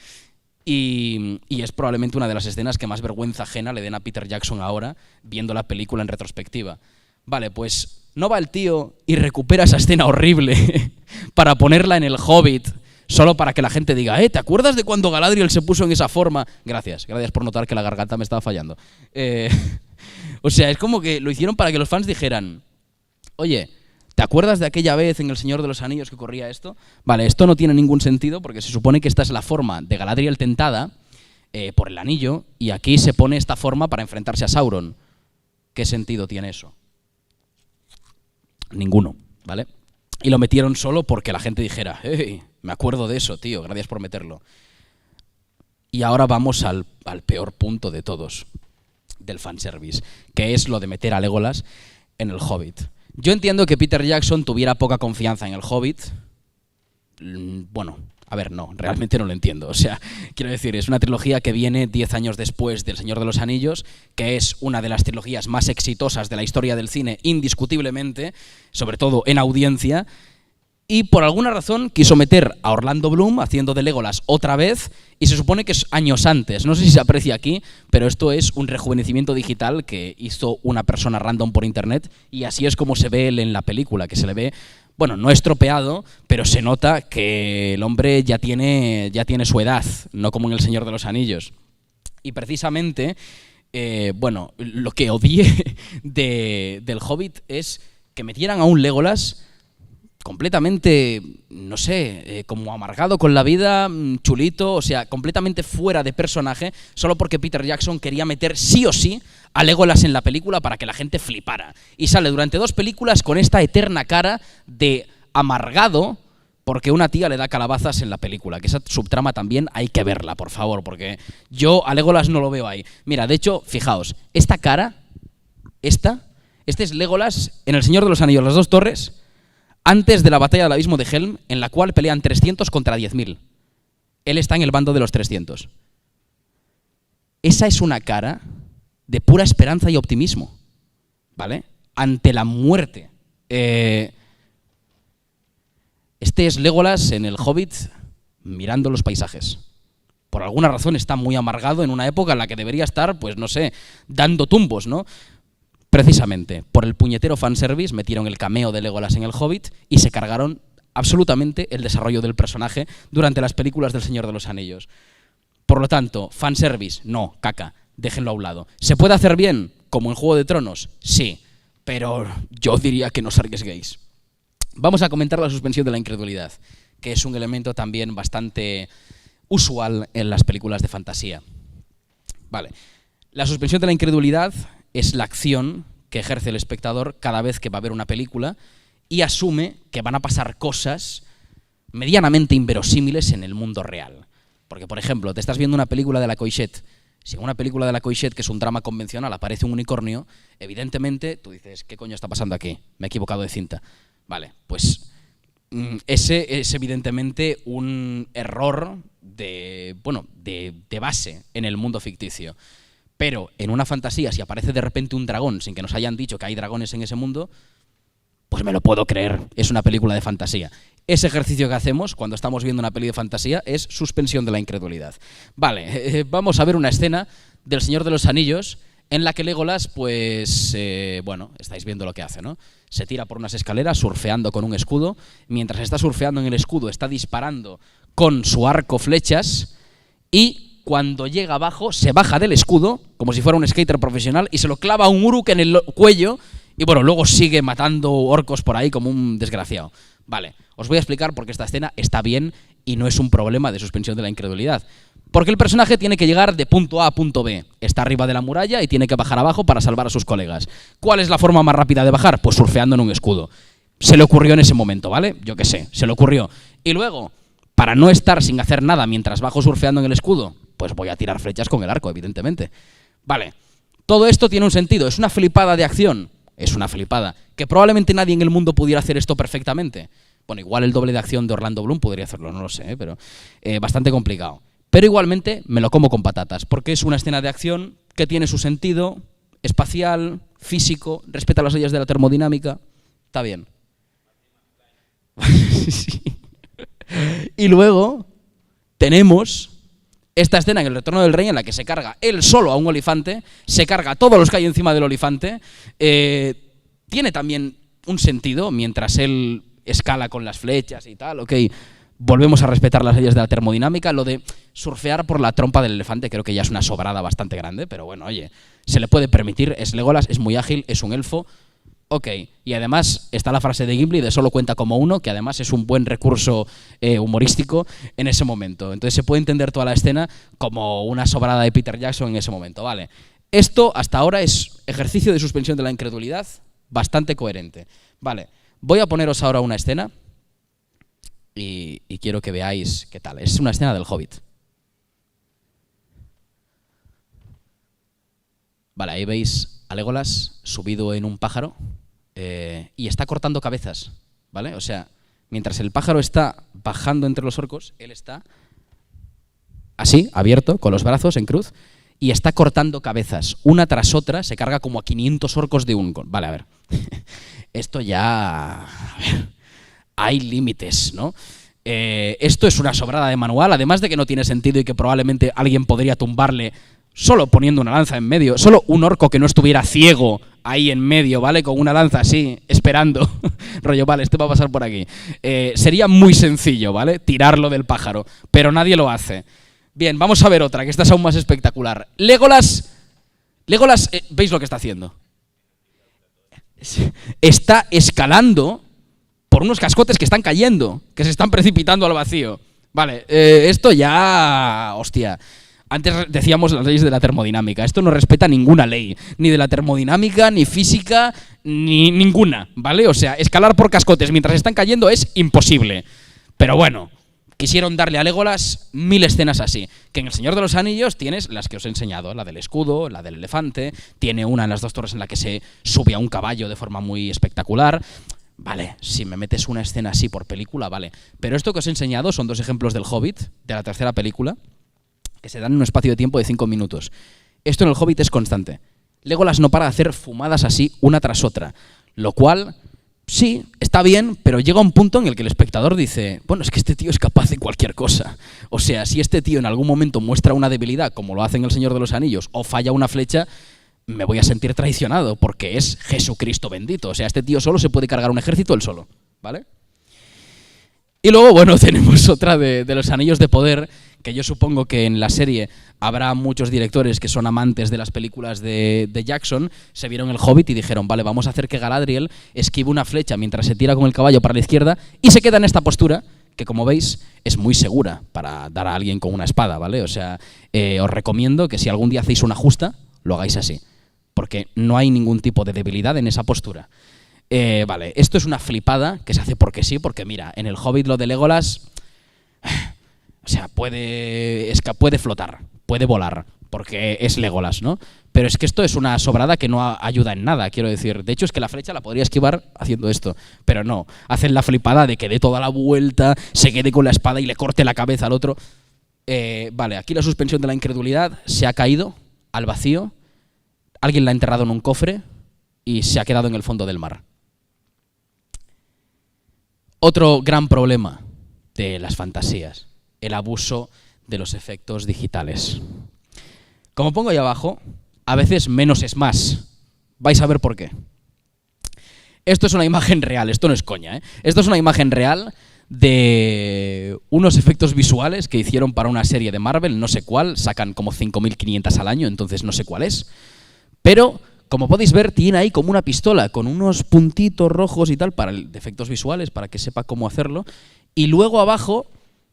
Y es probablemente una de las escenas que más vergüenza ajena le den a Peter Jackson ahora, viendo la película en retrospectiva. Vale, pues no va el tío y recupera esa escena horrible para ponerla en El Hobbit, solo para que la gente diga, ¿te acuerdas de cuando Galadriel se puso en esa forma? Gracias por notar que la garganta me estaba fallando. O sea, es como que lo hicieron para que los fans dijeran, oye, ¿te acuerdas de aquella vez en El Señor de los Anillos que ocurría esto? Vale, esto no tiene ningún sentido porque se supone que esta es la forma de Galadriel tentada por el anillo, y aquí se pone esta forma para enfrentarse a Sauron. ¿Qué sentido tiene eso? Ninguno, ¿vale? Y lo metieron solo porque la gente dijera, hey, me acuerdo de eso, tío, gracias por meterlo. Y ahora vamos al peor punto de todos del fanservice, que es lo de meter a Legolas en El Hobbit. Yo entiendo que Peter Jackson tuviera poca confianza en El Hobbit. Bueno, a ver, no, realmente no lo entiendo. O sea, quiero decir, es una trilogía que viene 10 años después del Señor de los Anillos, que es una de las trilogías más exitosas de la historia del cine, indiscutiblemente, sobre todo en audiencia, y por alguna razón quiso meter a Orlando Bloom haciendo de Legolas otra vez, y se supone que es años antes. No sé si se aprecia aquí, pero esto es un rejuvenecimiento digital que hizo una persona random por internet, y así es como se ve él en la película, que se le ve, bueno, no estropeado, pero se nota que el hombre ya tiene su edad, no como en El Señor de los Anillos. Y precisamente, bueno, lo que odié del Hobbit es que metieran a un Legolas completamente, no sé, como amargado con la vida, chulito, o sea, completamente fuera de personaje, solo porque Peter Jackson quería meter sí o sí a Legolas en la película para que la gente flipara. Y sale durante 2 películas con esta eterna cara de amargado porque una tía le da calabazas en la película, que esa subtrama también hay que verla, por favor, porque yo a Legolas no lo veo ahí. Mira, de hecho, fijaos, esta cara, este es Legolas en El Señor de los Anillos, las 2 torres, antes de la batalla del abismo de Helm, en la cual pelean 300 contra 10.000. Él está en el bando de los 300. Esa es una cara de pura esperanza y optimismo, ¿vale? Ante la muerte. Este es Legolas en el Hobbit mirando los paisajes. Por alguna razón está muy amargado en una época en la que debería estar, pues no sé, dando tumbos, ¿no? Precisamente, por el puñetero fanservice metieron el cameo de Legolas en el Hobbit y se cargaron absolutamente el desarrollo del personaje durante las películas del Señor de los Anillos. Por lo tanto, fanservice, no, caca, déjenlo a un lado. ¿Se puede hacer bien, como en Juego de Tronos? Sí, pero yo diría que no os arriesguéis. Vamos a comentar la suspensión de la incredulidad, que es un elemento también bastante usual en las películas de fantasía. Vale, la suspensión de la incredulidad es la acción que ejerce el espectador cada vez que va a ver una película y asume que van a pasar cosas medianamente inverosímiles en el mundo real. Porque, por ejemplo, te estás viendo una película de la Coixet. Si en una película de la Coixet, que es un drama convencional, aparece un unicornio, evidentemente tú dices, ¿qué coño está pasando aquí? Me he equivocado de cinta. Vale, pues ese es evidentemente un error de base en el mundo ficticio. Pero en una fantasía, si aparece de repente un dragón sin que nos hayan dicho que hay dragones en ese mundo, pues me lo puedo creer, es una película de fantasía. Ese ejercicio que hacemos cuando estamos viendo una peli de fantasía es suspensión de la incredulidad. Vale, vamos a ver una escena del Señor de los Anillos en la que Legolas, pues, estáis viendo lo que hace, ¿no? Se tira por unas escaleras surfeando con un escudo. Mientras está surfeando en el escudo, está disparando con su arco flechas y cuando llega abajo, se baja del escudo, como si fuera un skater profesional, y se lo clava a un uruk en el cuello, y bueno, luego sigue matando orcos por ahí como un desgraciado. Vale, os voy a explicar por qué esta escena está bien y no es un problema de suspensión de la incredulidad. Porque el personaje tiene que llegar de punto A a punto B. Está arriba de la muralla y tiene que bajar abajo para salvar a sus colegas. ¿Cuál es la forma más rápida de bajar? Pues surfeando en un escudo. Se le ocurrió en ese momento, ¿vale? Yo qué sé, se le ocurrió. Y luego, para no estar sin hacer nada mientras bajo surfeando en el escudo, pues voy a tirar flechas con el arco, evidentemente. Vale, todo esto tiene un sentido. ¿Es una flipada de acción? Es una flipada. ¿Que probablemente nadie en el mundo pudiera hacer esto perfectamente? Bueno, igual el doble de acción de Orlando Bloom podría hacerlo, no lo sé, pero bastante complicado. Pero igualmente me lo como con patatas, porque es una escena de acción que tiene su sentido espacial, físico, respeta las leyes de la termodinámica. Está bien. Sí. Y luego tenemos esta escena en El Retorno del Rey en la que se carga él solo a un olifante, se carga a todos los que hay encima del olifante. Tiene también un sentido mientras él escala con las flechas y tal, ok. Volvemos a respetar las leyes de la termodinámica. Lo de surfear por la trompa del elefante creo que ya es una sobrada bastante grande, pero bueno, oye, se le puede permitir, es Legolas, es muy ágil, es un elfo. Ok, y además está la frase de Gimli de solo cuenta como uno, que además es un buen recurso humorístico en ese momento. Entonces se puede entender toda la escena como una sobrada de Peter Jackson en ese momento, ¿vale? Esto hasta ahora es ejercicio de suspensión de la incredulidad bastante coherente. Vale, voy a poneros ahora una escena y quiero que veáis qué tal. Es una escena del Hobbit. Vale, ahí veis a Legolas subido en un pájaro. Y está cortando cabezas, ¿vale? O sea, mientras el pájaro está bajando entre los orcos, él está así, abierto, con los brazos en cruz, y está cortando cabezas, una tras otra, se carga como a 500 orcos de un... Vale, a ver, esto ya... A ver, hay límites, ¿no? Esto es una sobrada de manual, además de que no tiene sentido y que probablemente alguien podría tumbarle solo poniendo una lanza en medio, solo un orco que no estuviera ciego ahí en medio, ¿vale? Con una lanza así, esperando. Rollo, vale, este va a pasar por aquí. Sería muy sencillo, ¿vale? Tirarlo del pájaro, pero nadie lo hace. Bien, vamos a ver otra, que esta es aún más espectacular. Legolas, ¿veis lo que está haciendo? Está escalando por unos cascotes que están cayendo, que se están precipitando al vacío. Vale, esto ya... Hostia. Antes decíamos las leyes de la termodinámica. Esto no respeta ninguna ley, ni de la termodinámica, ni física, ni ninguna, ¿vale? O sea, escalar por cascotes mientras están cayendo es imposible. Pero bueno, quisieron darle a Legolas 1000 escenas así. Que en El Señor de los Anillos tienes las que os he enseñado, la del escudo, la del elefante, tiene una en las 2 torres en la que se sube a un caballo de forma muy espectacular. Vale, si me metes una escena así por película, vale. Pero esto que os he enseñado son 2 ejemplos del Hobbit, de la tercera película, que se dan en un espacio de tiempo de 5 minutos. Esto en el Hobbit es constante. Legolas no para de hacer fumadas así una tras otra, lo cual, sí, está bien, pero llega un punto en el que el espectador dice, bueno, es que este tío es capaz de cualquier cosa. O sea, si este tío en algún momento muestra una debilidad, como lo hace en El Señor de los Anillos, o falla una flecha, me voy a sentir traicionado, porque es Jesucristo bendito. O sea, este tío solo se puede cargar un ejército él solo, ¿vale? Y luego, bueno, tenemos otra de los Anillos de Poder, que yo supongo que en la serie habrá muchos directores que son amantes de las películas de Jackson, se vieron El Hobbit y dijeron, vale, vamos a hacer que Galadriel esquive una flecha mientras se tira con el caballo para la izquierda y se queda en esta postura, que como veis es muy segura para dar a alguien con una espada, ¿vale? O sea, os recomiendo que si algún día hacéis una justa, lo hagáis así, porque no hay ningún tipo de debilidad en esa postura. Vale, esto es una flipada que se hace porque sí, porque mira, en El Hobbit lo de Legolas, o sea, puede flotar, puede volar, porque es Legolas, ¿no? Pero es que esto es una sobrada que no ayuda en nada, quiero decir. De hecho, es que la flecha la podría esquivar haciendo esto, pero no. Hacen la flipada de que dé toda la vuelta, se quede con la espada y le corte la cabeza al otro. Vale, aquí la suspensión de la incredulidad se ha caído al vacío, alguien la ha enterrado en un cofre y se ha quedado en el fondo del mar. Otro gran problema de las fantasías, el abuso de los efectos digitales. Como pongo ahí abajo, a veces menos es más. Vais a ver por qué. Esto es una imagen real, esto no es coña, ¿eh? Esto es una imagen real de unos efectos visuales que hicieron para una serie de Marvel, no sé cuál, sacan como 5.500 al año, entonces no sé cuál es. Pero, como podéis ver, tiene ahí como una pistola con unos puntitos rojos y tal para de efectos visuales, para que sepa cómo hacerlo. Y luego abajo,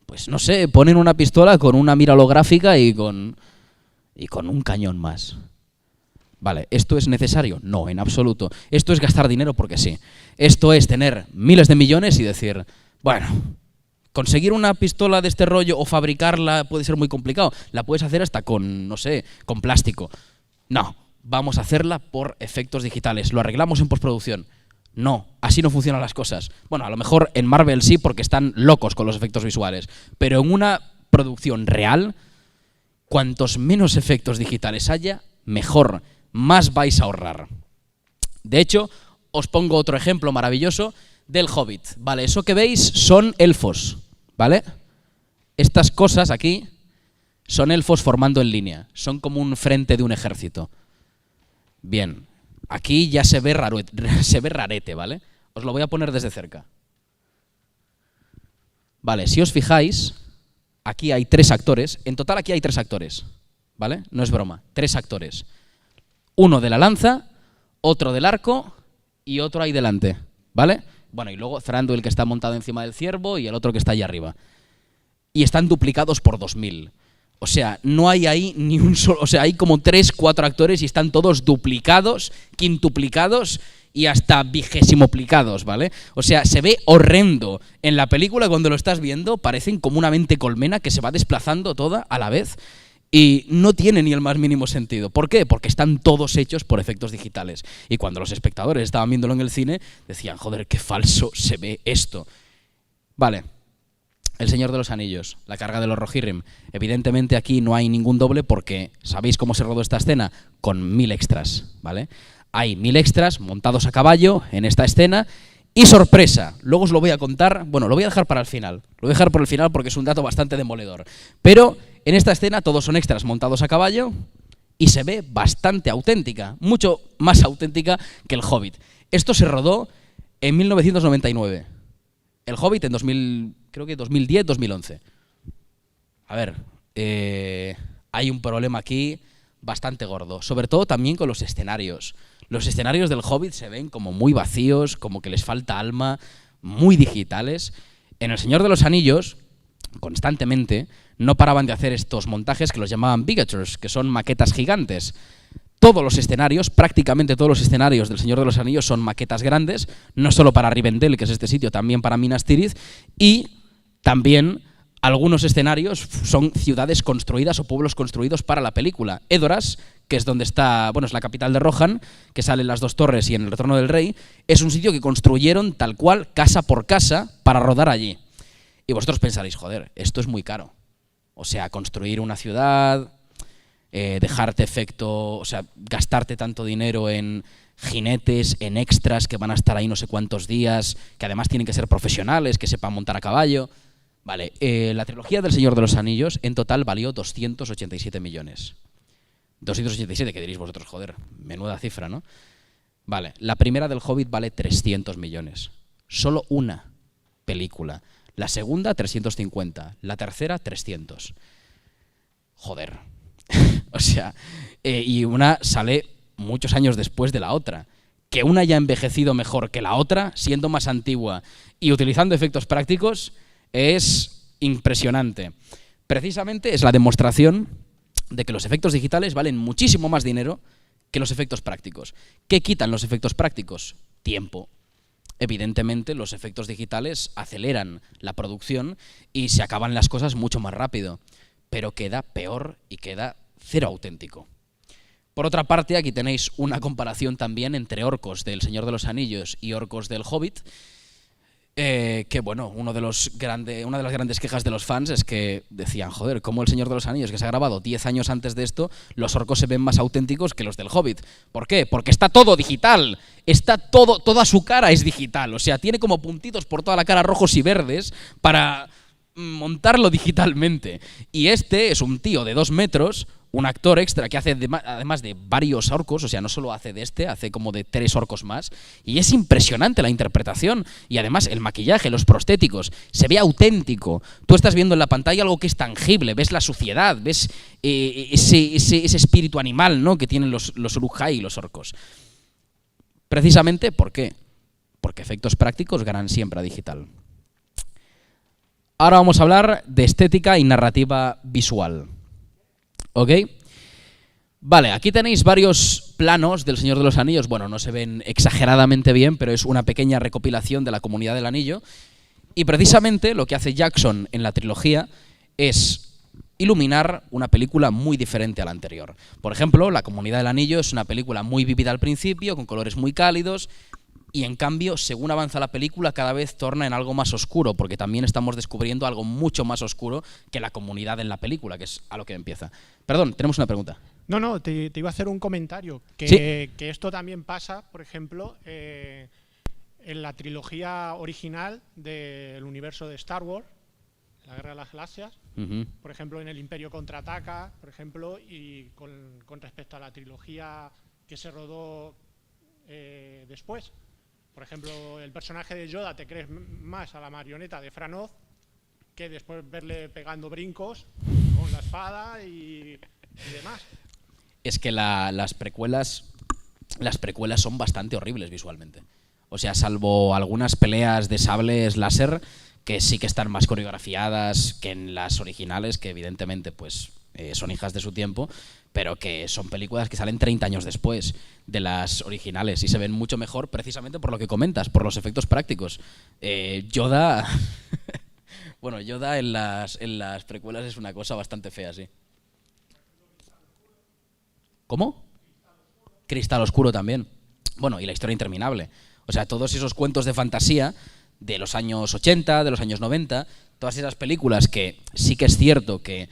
pues no sé, ponen una pistola con una mira holográfica y con un cañón más. Vale, ¿esto es necesario? No, en absoluto. Esto es gastar dinero porque sí. Esto es tener miles de millones y decir, bueno, conseguir una pistola de este rollo o fabricarla puede ser muy complicado. La puedes hacer hasta con, no sé, con plástico. No, vamos a hacerla por efectos digitales. ¿Lo arreglamos en postproducción? No, así no funcionan las cosas. Bueno, a lo mejor en Marvel sí, porque están locos con los efectos visuales. Pero en una producción real, cuantos menos efectos digitales haya, mejor, más vais a ahorrar. De hecho, os pongo otro ejemplo maravilloso del Hobbit. Vale, eso que veis son elfos, ¿vale? Estas cosas aquí son elfos formando en línea. Son como un frente de un ejército. Bien, aquí ya se ve rarete, ¿vale? Os lo voy a poner desde cerca. Vale, si os fijáis, aquí hay 3 actores. En total aquí hay 3 actores, ¿vale? No es broma, 3 actores. Uno de la lanza, otro del arco y otro ahí delante, ¿vale? Bueno, y luego Thranduil que está montado encima del ciervo y el otro que está allá arriba. Y están duplicados por 2000. O sea, no hay ahí ni un solo... O sea, hay como 3, 4 actores y están todos duplicados, quintuplicados y hasta vigésimoplicados, ¿vale? O sea, se ve horrendo. En la película, cuando lo estás viendo, parecen como una mente colmena que se va desplazando toda a la vez y no tiene ni el más mínimo sentido. ¿Por qué? Porque están todos hechos por efectos digitales. Y cuando los espectadores estaban viéndolo en el cine, decían, joder, qué falso se ve esto. Vale. El Señor de los Anillos, la carga de los Rohirrim. Evidentemente aquí no hay ningún doble porque ¿sabéis cómo se rodó esta escena? Con 1000 extras, ¿vale? Hay 1000 extras montados a caballo en esta escena y sorpresa, luego os lo voy a contar, bueno, lo voy a dejar para el final. Lo voy a dejar por el final porque es un dato bastante demoledor. Pero en esta escena todos son extras montados a caballo y se ve bastante auténtica, mucho más auténtica que El Hobbit. Esto se rodó en 1999. El Hobbit en creo que 2010, 2011. A ver, hay un problema aquí bastante gordo, sobre todo también con los escenarios. Los escenarios del Hobbit se ven como muy vacíos, como que les falta alma, muy digitales. En El Señor de los Anillos, constantemente, no paraban de hacer estos montajes que los llamaban bigatures, que son maquetas gigantes. Todos los escenarios, prácticamente todos los escenarios del Señor de los Anillos son maquetas grandes, no solo para Rivendell, que es este sitio, también para Minas Tirith, y también algunos escenarios son ciudades construidas o pueblos construidos para la película. Edoras, que es donde está, bueno, es la capital de Rohan, que salen las 2 torres y en el Retorno del Rey, es un sitio que construyeron tal cual, casa por casa, para rodar allí. Y vosotros pensaréis, joder, esto es muy caro. O sea, construir una ciudad, dejarte efecto, o sea, gastarte tanto dinero en jinetes en extras que van a estar ahí no sé cuántos días, que además tienen que ser profesionales, que sepan montar a caballo. Vale, la trilogía del Señor de los Anillos en total valió 287 millones. 287, que diréis vosotros, joder, menuda cifra, ¿no? Vale, la primera del Hobbit vale 300 millones. Solo una película. La segunda, 350. La tercera, 300. Joder. O sea, y una sale muchos años después de la otra. Que una haya envejecido mejor que la otra, siendo más antigua y utilizando efectos prácticos, es impresionante. Precisamente es la demostración de que los efectos digitales valen muchísimo más dinero que los efectos prácticos. ¿Qué quitan los efectos prácticos? Tiempo. Evidentemente, los efectos digitales aceleran la producción y se acaban las cosas mucho más rápido, pero queda peor y queda cero auténtico. Por otra parte, aquí tenéis una comparación también entre orcos del Señor de los Anillos y orcos del Hobbit, que bueno, una de las grandes quejas de los fans es que decían, joder, ¿cómo el Señor de los Anillos, que se ha grabado 10 años antes de esto, los orcos se ven más auténticos que los del Hobbit? ¿Por qué? Porque está todo digital, toda su cara es digital, o sea, tiene como puntitos por toda la cara rojos y verdes para montarlo digitalmente. Y este es un tío de 2 metros, un actor extra que hace además de varios orcos, o sea, no solo hace de este, hace como de 3 orcos más, y es impresionante la interpretación, y además el maquillaje, los prostéticos, se ve auténtico. Tú estás viendo en la pantalla algo que es tangible, ves la suciedad, ves ese espíritu animal, ¿no?, que tienen los Uruk-hai y los orcos. Precisamente, ¿por qué? Porque efectos prácticos ganan siempre a digital. Ahora vamos a hablar de estética y narrativa visual. ¿Ok? Vale, aquí tenéis varios planos del Señor de los Anillos. Bueno, no se ven exageradamente bien, pero es una pequeña recopilación de la Comunidad del Anillo. Y precisamente lo que hace Jackson en la trilogía es iluminar una película muy diferente a la anterior. Por ejemplo, la Comunidad del Anillo es una película muy vívida al principio, con colores muy cálidos, y en cambio, según avanza la película, cada vez torna en algo más oscuro, porque también estamos descubriendo algo mucho más oscuro que la comunidad en la película, que es a lo que empieza. Perdón, tenemos una pregunta. No, te iba a hacer un comentario. ¿Sí? Que esto también pasa, por ejemplo, en la trilogía original del universo de Star Wars, la Guerra de las Galaxias, por ejemplo, en el Imperio Contraataca, por ejemplo, y con respecto a la trilogía que se rodó después. Por ejemplo, el personaje de Yoda te crees más a la marioneta de Franz que después verle pegando brincos con la espada y demás. Es que las precuelas son bastante horribles visualmente. O sea, salvo algunas peleas de sables láser que sí que están más coreografiadas que en las originales, que evidentemente pues son hijas de su tiempo, pero que son películas que salen 30 años después de las originales y se ven mucho mejor precisamente por lo que comentas, por los efectos prácticos. Yoda bueno, Yoda en las precuelas es una cosa bastante fea, sí. ¿Cómo? Cristal Oscuro también. Bueno, y la historia interminable. O sea, todos esos cuentos de fantasía de los años 80, de los años 90, todas esas películas que sí que es cierto que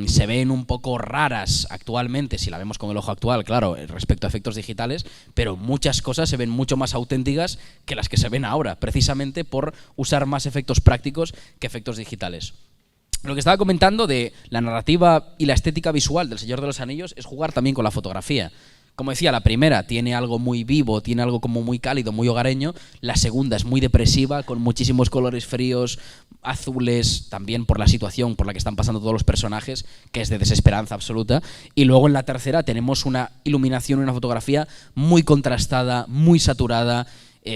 se ven un poco raras actualmente, si la vemos con el ojo actual, claro, respecto a efectos digitales, pero muchas cosas se ven mucho más auténticas que las que se ven ahora, precisamente por usar más efectos prácticos que efectos digitales. Lo que estaba comentando de la narrativa y la estética visual del Señor de los Anillos es jugar también con la fotografía. Como decía, la primera tiene algo muy vivo, tiene algo como muy cálido, muy hogareño. La segunda es muy depresiva, con muchísimos colores fríos, azules, también por la situación por la que están pasando todos los personajes, que es de desesperanza absoluta. Y luego en la tercera tenemos una iluminación y una fotografía muy contrastada, muy saturada,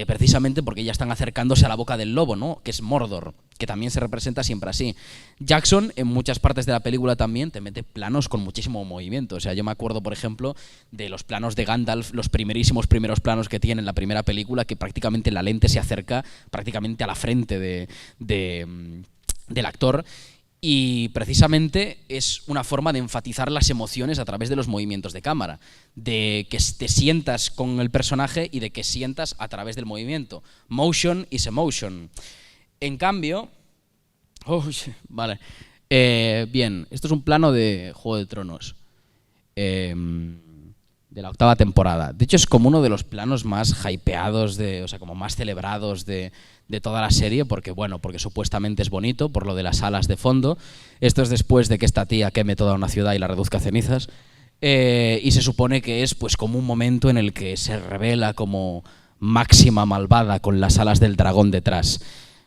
precisamente porque ya están acercándose a la boca del lobo, ¿no?, que es Mordor, que también se representa siempre así. Jackson, en muchas partes de la película también, te mete planos con muchísimo movimiento. O sea, yo me acuerdo, por ejemplo, de los planos de Gandalf, los primeros planos que tiene en la primera película, que prácticamente la lente se acerca prácticamente a la frente del actor. Y precisamente es una forma de enfatizar las emociones a través de los movimientos de cámara, de que te sientas con el personaje y de que sientas a través del movimiento. Motion is emotion. En cambio... vale. Bien, esto es un plano de Juego de Tronos. De de la 8ª temporada. De hecho, es como uno de los planos más hypeados, o sea, como más celebrados de toda la serie, porque supuestamente es bonito, por lo de las alas de fondo. Esto es después de que esta tía queme toda una ciudad y la reduzca a cenizas. Y se supone que es pues como un momento en el que se revela como máxima malvada con las alas del dragón detrás.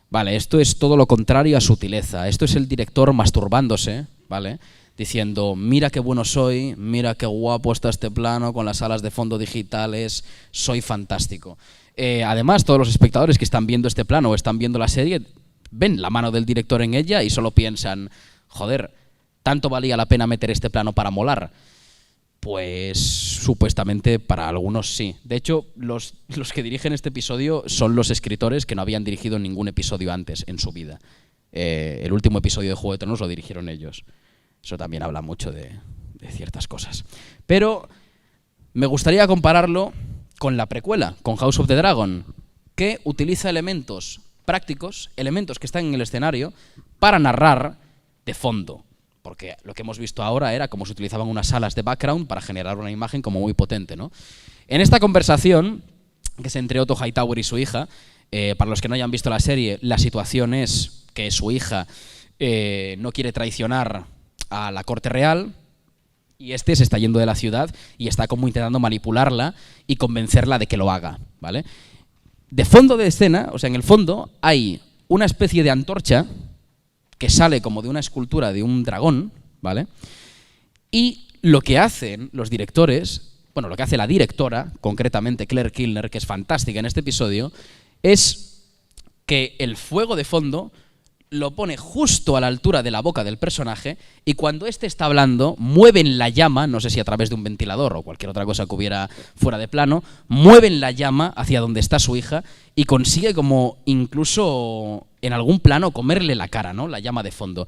Vale, esto es todo lo contrario a sutileza. Esto es el director masturbándose, ¿vale? Diciendo, mira qué bueno soy, mira qué guapo está este plano con las alas de fondo digitales, soy fantástico. Además, todos los espectadores que están viendo este plano o están viendo la serie ven la mano del director en ella y solo piensan, joder, ¿tanto valía la pena meter este plano para molar? Pues supuestamente para algunos sí. De hecho, los que dirigen este episodio son los escritores que no habían dirigido ningún episodio antes en su vida. El último episodio de Juego de Tronos lo dirigieron ellos. Eso también habla mucho de ciertas cosas. Pero me gustaría compararlo con la precuela, con House of the Dragon, que utiliza elementos prácticos, elementos que están en el escenario, para narrar de fondo. Porque lo que hemos visto ahora era cómo se utilizaban unas salas de background para generar una imagen como muy potente, ¿no? En esta conversación, que es entre Otto Hightower y su hija, para los que no hayan visto la serie, la situación es que su hija no quiere traicionar a la corte real y este se está yendo de la ciudad y está como intentando manipularla y convencerla de que lo haga, ¿vale? De fondo de escena, o sea, en el fondo hay una especie de antorcha que sale como de una escultura de un dragón, ¿vale? Y lo que hacen los directores, bueno, lo que hace la directora, concretamente Claire Kilner, que es fantástica en este episodio, es que el fuego de fondo lo pone justo a la altura de la boca del personaje y cuando éste está hablando, mueven la llama, no sé si a través de un ventilador o cualquier otra cosa que hubiera fuera de plano, mueven la llama hacia donde está su hija y consigue como incluso en algún plano comerle la cara, ¿no? La llama de fondo.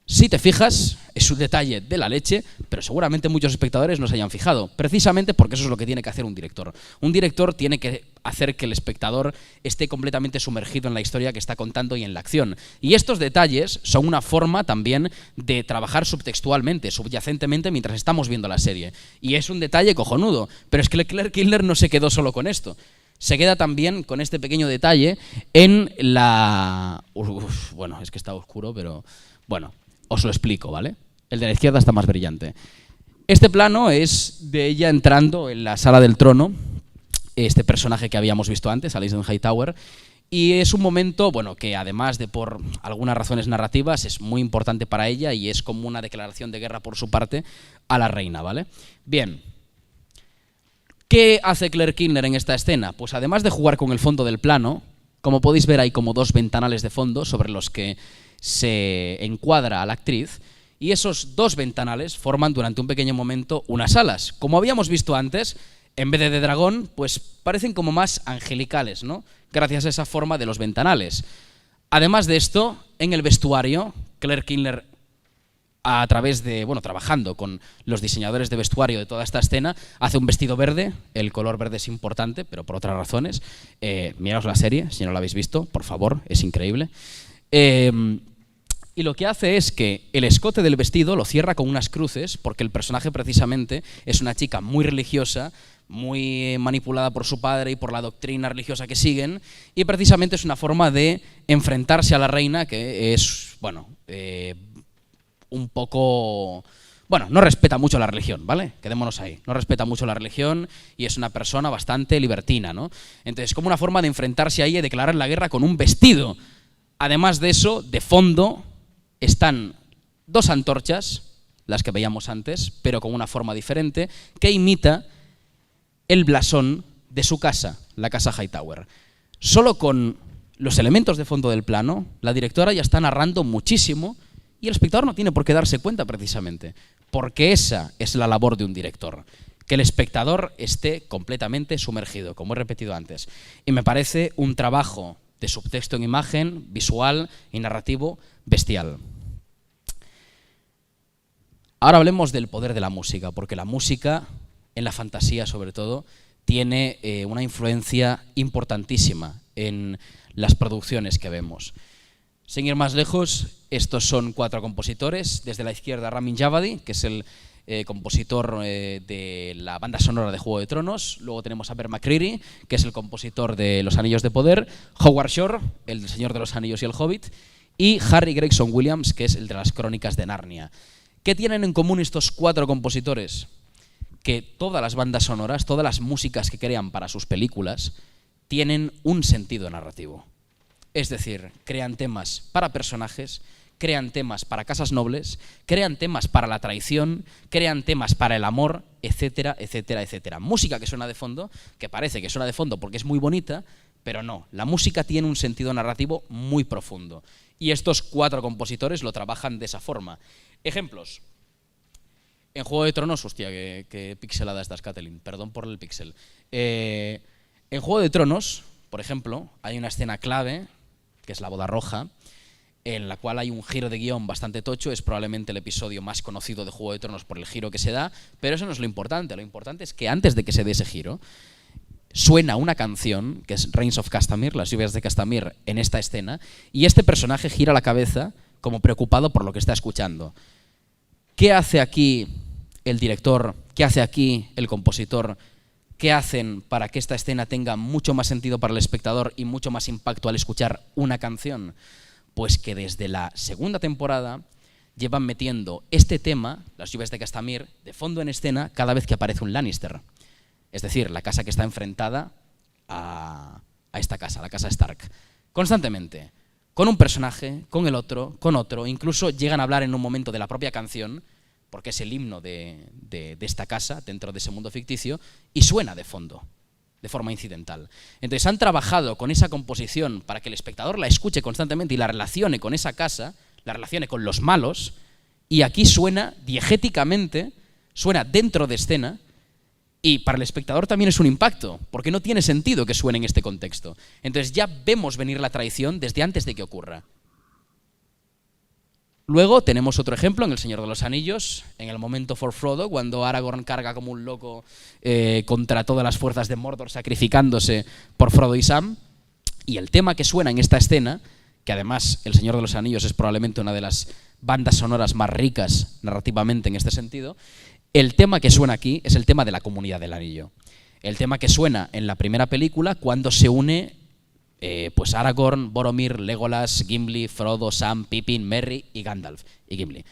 Si te fijas, es un detalle de la leche, pero seguramente muchos espectadores no se hayan fijado, precisamente porque eso es lo que tiene que hacer un director. Un director tiene que hacer que el espectador esté completamente sumergido en la historia que está contando y en la acción. Y estos detalles son una forma también de trabajar subtextualmente, subyacentemente, mientras estamos viendo la serie. Y es un detalle cojonudo, pero es que Claire Kilner no se quedó solo con esto. Se queda también con este pequeño detalle en la... bueno, es que está oscuro, pero... bueno, os lo explico, ¿vale? El de la izquierda está más brillante. Este plano es de ella entrando en la sala del trono, este personaje que habíamos visto antes, Alicent Hightower, y es un momento, bueno, que además de por algunas razones narrativas es muy importante para ella y es como una declaración de guerra por su parte a la reina, ¿vale? Bien. ¿Qué hace Claire Kilner en esta escena? Pues además de jugar con el fondo del plano, como podéis ver hay como dos ventanales de fondo sobre los que se encuadra a la actriz y esos dos ventanales forman durante un pequeño momento unas alas. Como habíamos visto antes, en vez de dragón, pues parecen como más angelicales, ¿no? Gracias a esa forma de los ventanales. Además de esto, en el vestuario, Claire Kilner, a través de, bueno, trabajando con los diseñadores de vestuario de toda esta escena, hace un vestido verde. El color verde es importante, pero por otras razones. Miraos la serie, si no la habéis visto, por favor, es increíble. Y lo que hace es que el escote del vestido lo cierra con unas cruces, porque el personaje precisamente es una chica muy religiosa, muy manipulada por su padre y por la doctrina religiosa que siguen, y precisamente es una forma de enfrentarse a la reina que es, bueno, un poco... bueno, no respeta mucho la religión, ¿vale? Quedémonos ahí. No respeta mucho la religión y es una persona bastante libertina, ¿no? Entonces, como una forma de enfrentarse a ella y declarar la guerra con un vestido. Además de eso, de fondo están dos antorchas, las que veíamos antes, pero con una forma diferente, que imita el blasón de su casa, la casa Hightower. Solo con los elementos de fondo del plano, la directora ya está narrando muchísimo y el espectador no tiene por qué darse cuenta precisamente, porque esa es la labor de un director, que el espectador esté completamente sumergido, como he repetido antes. Y me parece un trabajo de subtexto en imagen, visual y narrativo bestial. Ahora hablemos del poder de la música, porque la música, en la fantasía sobre todo, tiene una influencia importantísima en las producciones que vemos. Sin ir más lejos, estos son 4 compositores. Desde la izquierda, Ramin Djawadi, que es el compositor de la banda sonora de Juego de Tronos. Luego tenemos a Bear McCreary, que es el compositor de Los Anillos de Poder. Howard Shore, el Señor de los Anillos y el Hobbit. Y Harry Gregson Williams, que es el de las Crónicas de Narnia. ¿Qué tienen en común estos 4 compositores? Que todas las bandas sonoras, todas las músicas que crean para sus películas, tienen un sentido narrativo. Es decir, crean temas para personajes, crean temas para casas nobles, crean temas para la traición, crean temas para el amor, etcétera, etcétera, etcétera. Música que suena de fondo, que parece que suena de fondo porque es muy bonita, pero no, la música tiene un sentido narrativo muy profundo. Y estos 4 compositores lo trabajan de esa forma. Ejemplos. En Juego de Tronos, hostia, que pixelada estás, Catelyn, perdón por el pixel. En Juego de Tronos, por ejemplo, hay una escena clave, que es la boda roja, en la cual hay un giro de guión bastante tocho. Es probablemente el episodio más conocido de Juego de Tronos por el giro que se da, pero eso no es lo importante es que antes de que se dé ese giro, suena una canción, que es Rains of Castamere, las lluvias de Castamere, en esta escena, y este personaje gira la cabeza como preocupado por lo que está escuchando. ¿Qué hace aquí el director? ¿Qué hace aquí el compositor? ¿Qué hacen para que esta escena tenga mucho más sentido para el espectador y mucho más impacto al escuchar una canción? Pues que desde la segunda temporada llevan metiendo este tema, las lluvias de Castamere, de fondo en escena cada vez que aparece un Lannister. Es decir, la casa que está enfrentada a esta casa, la casa Stark. Constantemente, con un personaje, con el otro, con otro. Incluso llegan a hablar en un momento de la propia canción, porque es el himno de esta casa, dentro de ese mundo ficticio, y suena de fondo, de forma incidental. Entonces han trabajado con esa composición para que el espectador la escuche constantemente y la relacione con esa casa, la relacione con los malos, y aquí suena diegéticamente, suena dentro de escena, y para el espectador también es un impacto, porque no tiene sentido que suene en este contexto. Entonces ya vemos venir la traición desde antes de que ocurra. Luego tenemos otro ejemplo en El Señor de los Anillos, en el momento for Frodo, cuando Aragorn carga como un loco contra todas las fuerzas de Mordor, sacrificándose por Frodo y Sam. Y el tema que suena en esta escena, que además El Señor de los Anillos es probablemente una de las bandas sonoras más ricas narrativamente en este sentido, el tema que suena aquí es el tema de la Comunidad del Anillo. El tema que suena en la primera película cuando se une pues Aragorn, Boromir, Legolas, Gimli, Frodo, Sam, Pippin, Merry y Gandalf y Gimli.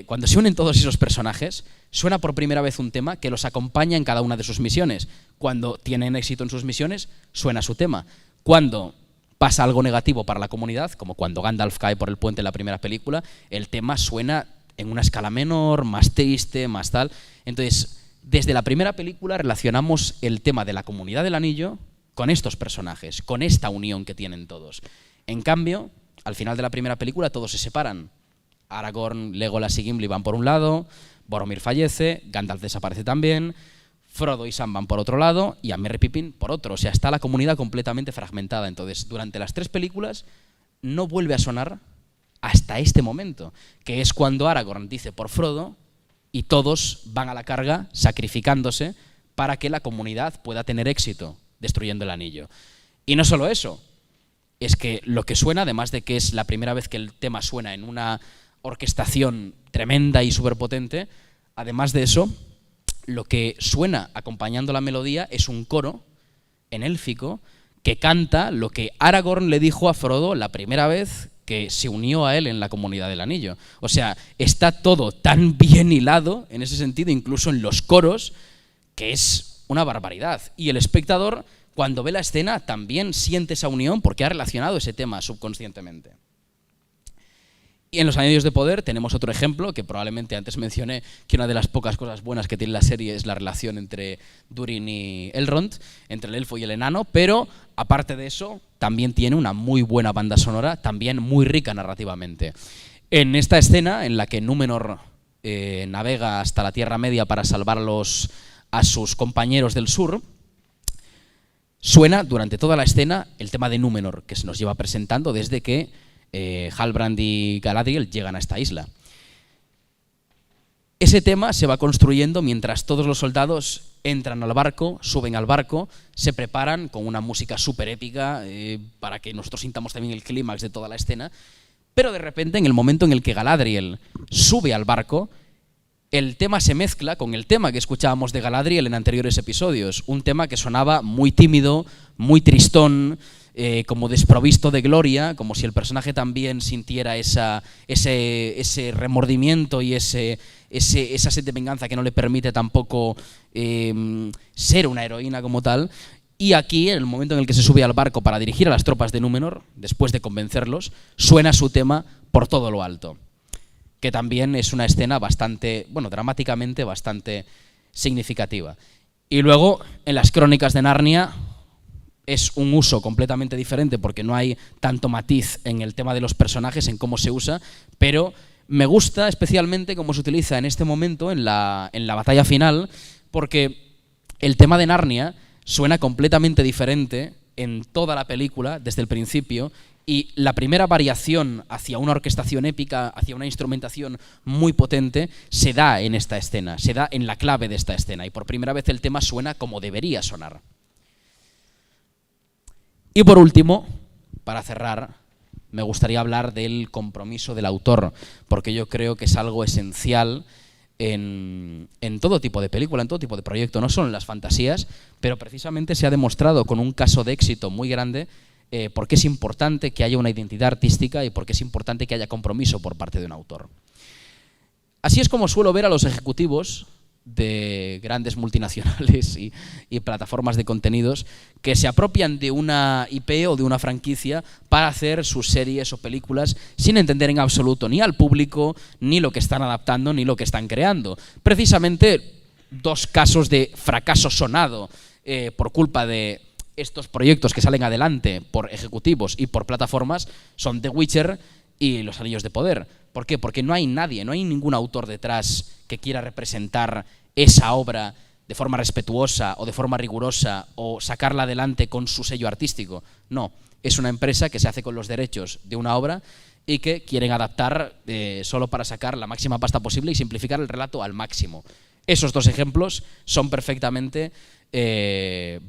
Cuando se unen todos esos personajes, suena por primera vez un tema que los acompaña en cada una de sus misiones. Cuando tienen éxito en sus misiones, suena su tema. Cuando pasa algo negativo para la comunidad, como cuando Gandalf cae por el puente en la primera película, el tema suena en una escala menor, más triste, más tal. Entonces, desde la primera película relacionamos el tema de la Comunidad del Anillo con estos personajes, con esta unión que tienen todos. En cambio, al final de la primera película todos se separan. Aragorn, Legolas y Gimli van por un lado, Boromir fallece, Gandalf desaparece también, Frodo y Sam van por otro lado y a Merry y Pippin por otro. O sea, está la comunidad completamente fragmentada. Entonces, durante las 3 películas no vuelve a sonar hasta este momento, que es cuando Aragorn dice por Frodo y todos van a la carga sacrificándose para que la comunidad pueda tener éxito destruyendo el anillo. Y no solo eso, es que lo que suena, además de que es la primera vez que el tema suena en una orquestación tremenda y superpotente, además de eso, lo que suena acompañando la melodía es un coro en élfico que canta lo que Aragorn le dijo a Frodo la primera vez que se unió a él en la Comunidad del Anillo. O sea, está todo tan bien hilado en ese sentido, incluso en los coros, que es una barbaridad. Y el espectador, cuando ve la escena, también siente esa unión porque ha relacionado ese tema subconscientemente. Y en Los Anillos de Poder tenemos otro ejemplo, que probablemente antes mencioné que una de las pocas cosas buenas que tiene la serie es la relación entre Durin y Elrond, entre el elfo y el enano, pero aparte de eso, también tiene una muy buena banda sonora, también muy rica narrativamente. En esta escena, en la que Númenor navega hasta la Tierra Media para salvar a sus compañeros del sur, suena durante toda la escena el tema de Númenor, que se nos lleva presentando desde que Halbrand y Galadriel llegan a esta isla. Ese tema se va construyendo mientras todos los soldados entran al barco, suben al barco, se preparan con una música súper épica para que nosotros sintamos también el clímax de toda la escena, pero de repente, en el momento en el que Galadriel sube al barco, el tema se mezcla con el tema que escuchábamos de Galadriel en anteriores episodios, un tema que sonaba muy tímido, muy tristón, como desprovisto de gloria, como si el personaje también sintiera ese remordimiento y esa sed de venganza que no le permite tampoco ser una heroína como tal. Y aquí, en el momento en el que se sube al barco para dirigir a las tropas de Númenor, después de convencerlos, suena su tema por todo lo alto, que también es una escena bastante, bueno, dramáticamente bastante significativa. Y luego, en las Crónicas de Narnia, es un uso completamente diferente porque no hay tanto matiz en el tema de los personajes, en cómo se usa, pero me gusta especialmente cómo se utiliza en este momento, en la batalla final, porque el tema de Narnia suena completamente diferente en toda la película, desde el principio, y la primera variación hacia una orquestación épica, hacia una instrumentación muy potente, se da en esta escena, se da en la clave de esta escena, y por primera vez el tema suena como debería sonar. Y por último, para cerrar, me gustaría hablar del compromiso del autor, porque yo creo que es algo esencial en todo tipo de película, en todo tipo de proyecto, no solo en las fantasías, pero precisamente se ha demostrado con un caso de éxito muy grande por qué es importante que haya una identidad artística y por qué es importante que haya compromiso por parte de un autor. Así es como suelo ver a los ejecutivos de grandes multinacionales y plataformas de contenidos que se apropian de una IP o de una franquicia para hacer sus series o películas sin entender en absoluto ni al público, ni lo que están adaptando, ni lo que están creando. Precisamente dos casos de fracaso sonado por culpa de estos proyectos que salen adelante por ejecutivos y por plataformas son The Witcher y Los Anillos de Poder. ¿Por qué? Porque no hay nadie, no hay ningún autor detrás que quiera representar esa obra de forma respetuosa o de forma rigurosa o sacarla adelante con su sello artístico. No, es una empresa que se hace con los derechos de una obra y que quieren adaptar solo para sacar la máxima pasta posible y simplificar el relato al máximo. Esos dos ejemplos son perfectamente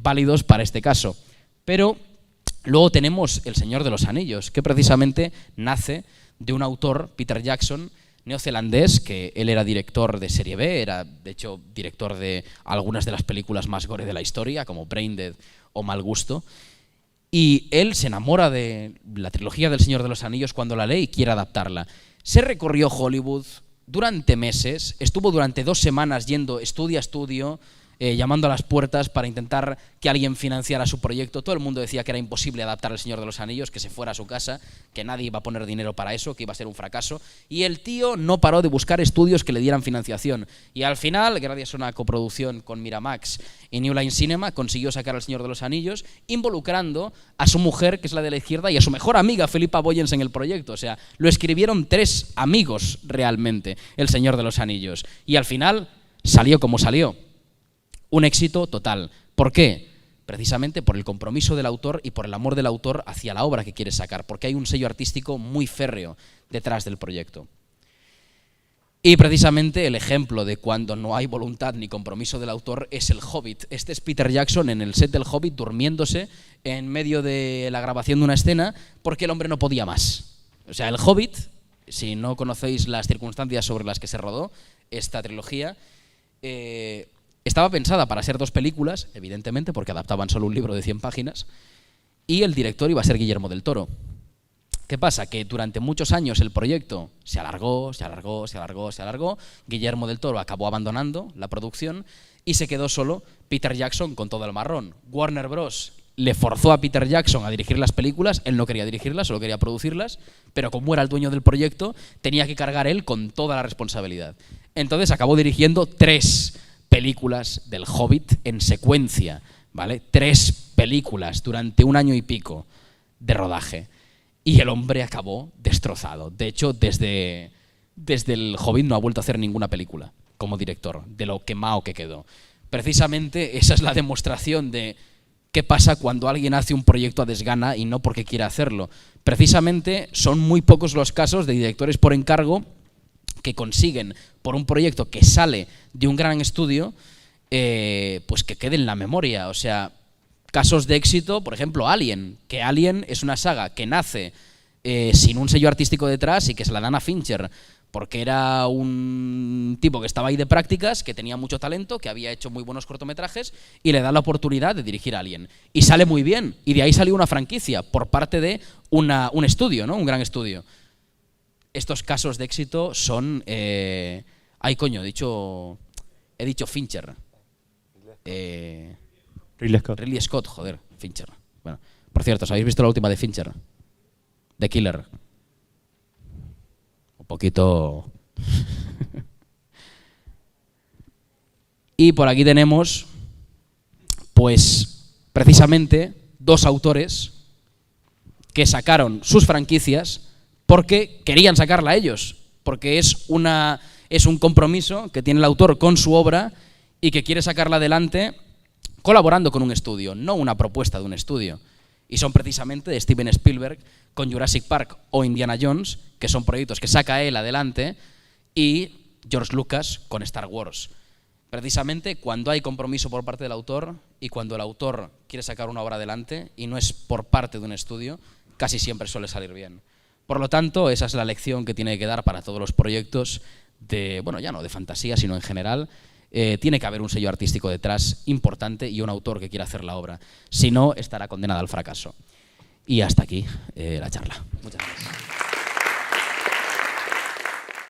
válidos para este caso. Pero luego tenemos El Señor de los Anillos, que precisamente nace de un autor, Peter Jackson, neozelandés, que él era director de serie B, era de hecho director de algunas de las películas más gore de la historia, como Braindead o Mal Gusto, y él se enamora de la trilogía del Señor de los Anillos cuando la lee y quiere adaptarla. Se recorrió Hollywood durante meses, estuvo durante 2 semanas yendo estudio a estudio, llamando a las puertas para intentar que alguien financiara su proyecto. Todo el mundo decía que era imposible adaptar El Señor de los Anillos, que se fuera a su casa, que nadie iba a poner dinero para eso, que iba a ser un fracaso. Y el tío no paró de buscar estudios que le dieran financiación. Y al final, gracias a una coproducción con Miramax y New Line Cinema, consiguió sacar El Señor de los Anillos, involucrando a su mujer, que es la de la izquierda, y a su mejor amiga, Philippa Boyens, en el proyecto. O sea, lo escribieron 3 amigos realmente, El Señor de los Anillos. Y al final salió como salió. Un éxito total. ¿Por qué? Precisamente por el compromiso del autor y por el amor del autor hacia la obra que quiere sacar, porque hay un sello artístico muy férreo detrás del proyecto. Y precisamente el ejemplo de cuando no hay voluntad ni compromiso del autor es El Hobbit. Este es Peter Jackson en el set del Hobbit durmiéndose en medio de la grabación de una escena porque el hombre no podía más. O sea, El Hobbit, si no conocéis las circunstancias sobre las que se rodó esta trilogía, estaba pensada para ser 2 películas, evidentemente, porque adaptaban solo un libro de 100 páginas, y el director iba a ser Guillermo del Toro. ¿Qué pasa? Que durante muchos años el proyecto se alargó, Guillermo del Toro acabó abandonando la producción y se quedó solo Peter Jackson con todo el marrón. Warner Bros. Le forzó a Peter Jackson a dirigir las películas, él no quería dirigirlas, solo quería producirlas, pero como era el dueño del proyecto, tenía que cargar él con toda la responsabilidad. Entonces acabó dirigiendo 3 películas del Hobbit en secuencia, ¿vale? 3 películas durante 1 año y pico de rodaje. Y el hombre acabó destrozado. De hecho, desde el Hobbit no ha vuelto a hacer ninguna película como director, de lo quemado que quedó. Precisamente esa es la demostración de qué pasa cuando alguien hace un proyecto a desgana y no porque quiera hacerlo. Precisamente son muy pocos los casos de directores por encargo que consiguen, por un proyecto que sale de un gran estudio, pues que quede en la memoria. O sea, casos de éxito, por ejemplo, Alien, que Alien es una saga que nace sin un sello artístico detrás y que se la dan a Fincher porque era un tipo que estaba ahí de prácticas, que tenía mucho talento, que había hecho muy buenos cortometrajes y le da la oportunidad de dirigir a Alien. Y sale muy bien, y de ahí salió una franquicia por parte de un estudio, ¿no? Un gran estudio. Estos casos de éxito son... ay, coño, he dicho Fincher. Ridley Scott, joder, Fincher. Bueno, por cierto, ¿os habéis visto la última de Fincher? The Killer. Un poquito... Y por aquí tenemos, pues, precisamente, dos autores que sacaron sus franquicias porque querían sacarla ellos, porque es un compromiso que tiene el autor con su obra y que quiere sacarla adelante colaborando con un estudio, no una propuesta de un estudio. Y son precisamente de Steven Spielberg con Jurassic Park o Indiana Jones, que son proyectos que saca él adelante, y George Lucas con Star Wars. Precisamente cuando hay compromiso por parte del autor y cuando el autor quiere sacar una obra adelante y no es por parte de un estudio, casi siempre suele salir bien. Por lo tanto, esa es la lección que tiene que dar para todos los proyectos de, bueno, ya no de fantasía, sino en general. Tiene que haber un sello artístico detrás importante y un autor que quiera hacer la obra. Si no, estará condenada al fracaso. Y hasta aquí la charla. Muchas gracias.